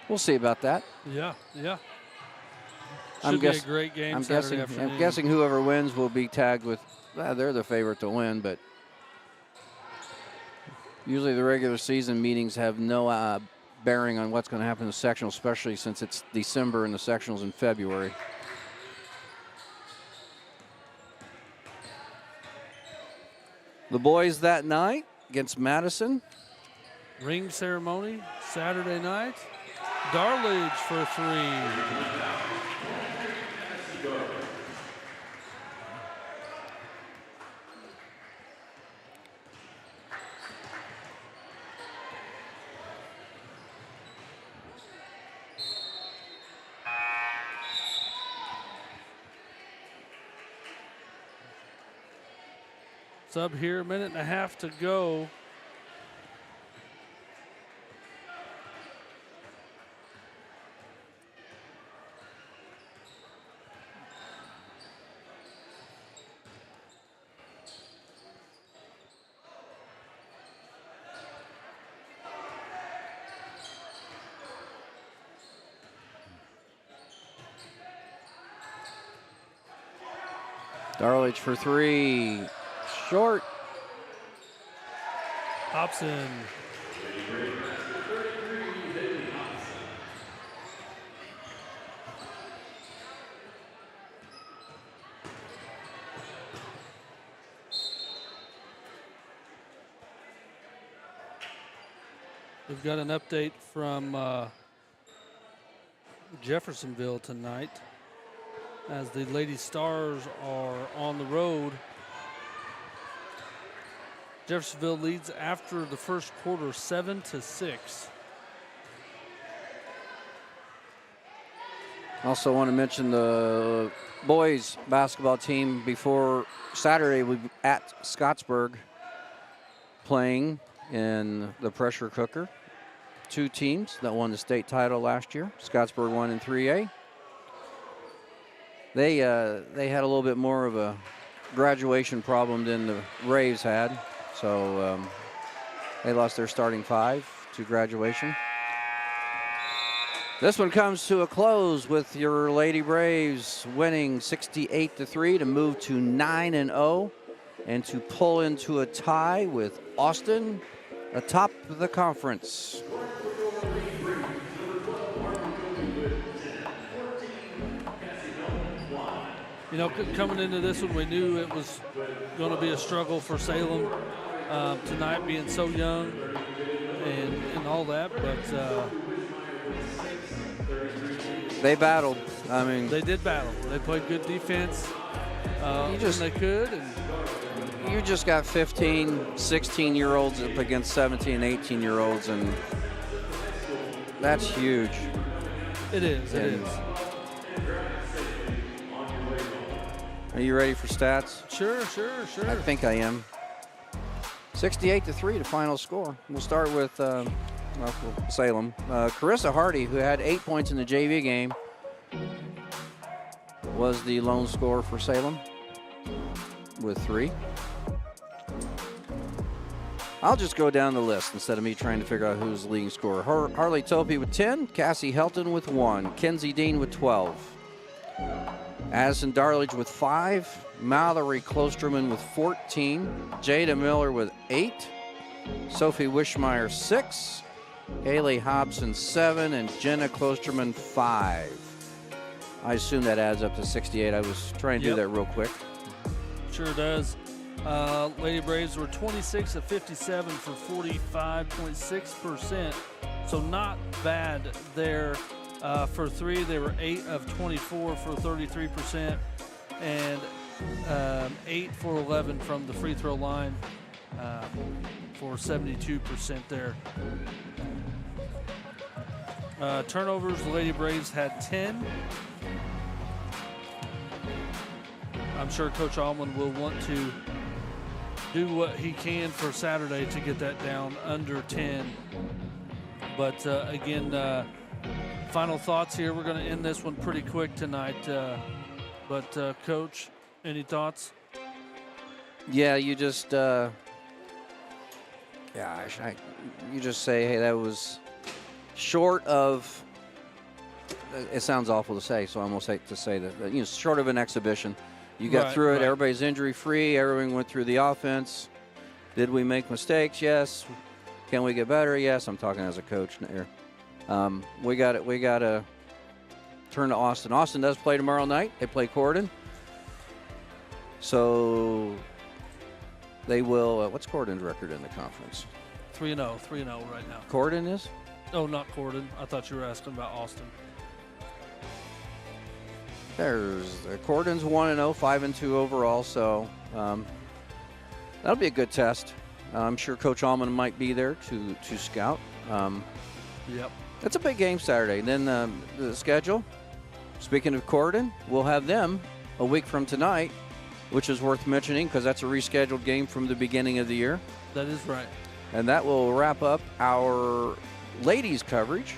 We'll see about that. Yeah. Should be a great game Saturday afternoon. I'm guessing whoever wins will be tagged with, they're the favorite to win, but usually the regular season meetings have no bearing on what's going to happen in the sectional, especially since it's December and the sectional's in February. The boys that night against Madison. Ring ceremony Saturday night. Darlage for 3. Sub here, 1.5 minutes to go. Darlage for 3. Short. Hobson. We've got an update from Jeffersonville tonight as the Lady Stars are on the road. Jeffersonville leads after the first quarter 7-6. Also want to mention the boys basketball team before Saturday we at Scottsburg playing in the pressure cooker. 2 teams that won the state title last year. Scottsburg won in 3A. They had a little bit more of a graduation problem than the Braves had. So they lost their starting 5 to graduation. This one comes to a close with your Lady Braves winning 68-3 to move to 9-0 and to pull into a tie with Austin atop the conference. You know, coming into this one, we knew it was going to be a struggle for Salem tonight, being so young and all that, but they battled. I mean, they did battle. They played good defense when they could. And you just got 15, 16-year-olds up against 17, 18-year-olds, and that's huge. It is. It is. Are you ready for stats? Sure. I think I am. 68-3 the final score. We'll start with Salem. Carissa Hardy, who had 8 points in the JV game, was the lone scorer for Salem with 3. I'll just go down the list instead of me trying to figure out who's the leading scorer. Harley Topi with 10, Cassie Helton with 1, Kenzie Dean with 12. Addison Darlage with 5, Mallory Klosterman with 14, Jada Miller with 8, Sophie Wishmeyer 6, Haley Hobson 7, and Jenna Klosterman 5. I assume that adds up to 68. I was trying to do that real quick. Sure does. Lady Braves were 26 of 57 for 45.6%. So not bad there. For three, they were 8 of 24 for 33%. And 8 for 11 from the free throw line for 72% there. Turnovers, the Lady Braves had 10. I'm sure Coach Allman will want to do what he can for Saturday to get that down under 10. But again, final thoughts here. We're going to end this one pretty quick tonight. But Coach, any thoughts? Yeah, you just, you just say, hey, that was short of. It sounds awful to say, so I almost hate to say that. Short of an exhibition. You got through it. Right. Everybody's injury-free. Everyone went through the offense. Did we make mistakes? Yes. Can we get better? Yes. I'm talking as a coach here. We got to turn to Austin. Austin does play tomorrow night. They play Corydon. So they will. What's Corydon's record in the conference? 3-0 right now. Corydon is? Oh, not Corydon. I thought you were asking about Austin. There's Corydon's 1-0, 5-2 overall. So that'll be a good test. I'm sure Coach Allman might be there to scout. Yep. That's a big game Saturday. Then the schedule. Speaking of Corydon, we'll have them a week from tonight, which is worth mentioning because that's a rescheduled game from the beginning of the year. That is right. And that will wrap up our ladies coverage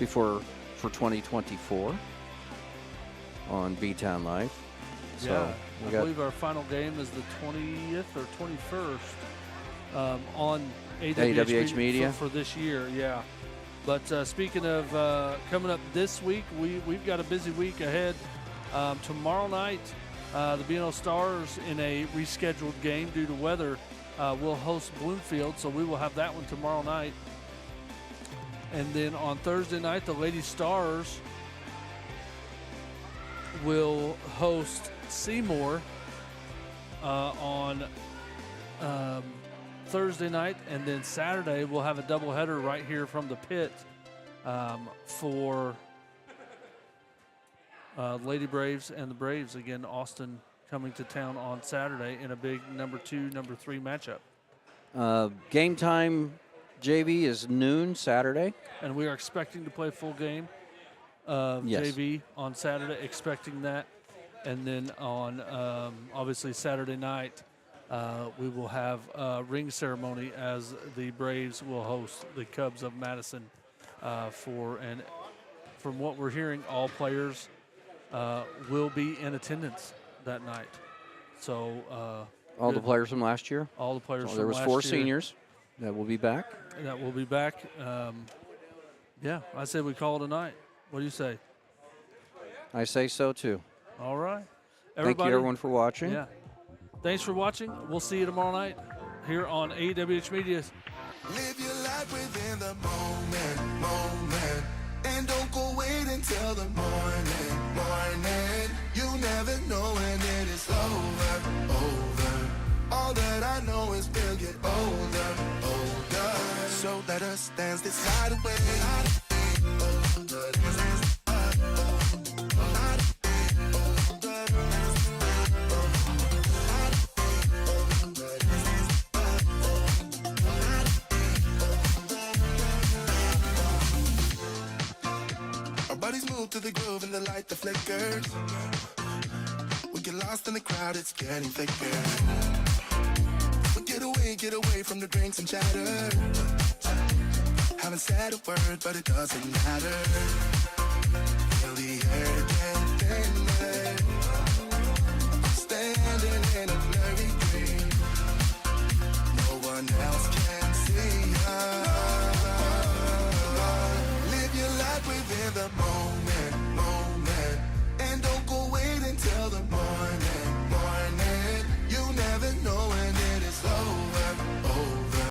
for 2024 on B-Town Live. So I believe our final game is the 20th or 21st on AWH Media for this year. Yeah. But speaking of coming up this week, we've got a busy week ahead. Tomorrow night, the B&O Stars, in a rescheduled game due to weather, will host Bloomfield, so we will have that one tomorrow night. And then on Thursday night, the Lady Stars will host Seymour on Thursday night, and then Saturday we'll have a doubleheader right here from the pit for Lady Braves and the Braves. Again, Austin coming to town on Saturday in a big number 2, number 3 matchup. Game time, JV, is noon Saturday. And we are expecting to play full game yes. JV on Saturday, expecting that. And then on, obviously, Saturday night, we will have a ring ceremony as the Braves will host the Cubs of Madison and from what we're hearing, all players will be in attendance that night. So all the players from last year? All the players from there was last 4 year. Seniors that will be back? That will be back. Yeah, I say we call it a night. What do you say? I say so, too. All right. Thank you, everyone, for watching. Yeah. Thanks for watching. We'll see you tomorrow night here on AWH Media. Live your life within the moment. And don't go wait until the morning. You never know when it is over. All that I know is we'll get older. So let us dance this night away. Bodies move to the groove and the light that flickers. We get lost in the crowd, it's getting thicker. We get away from the drinks and chatter. Haven't said a word, but it doesn't matter. Feel the air get thinner. I'm standing in a blurry dream. No one else can.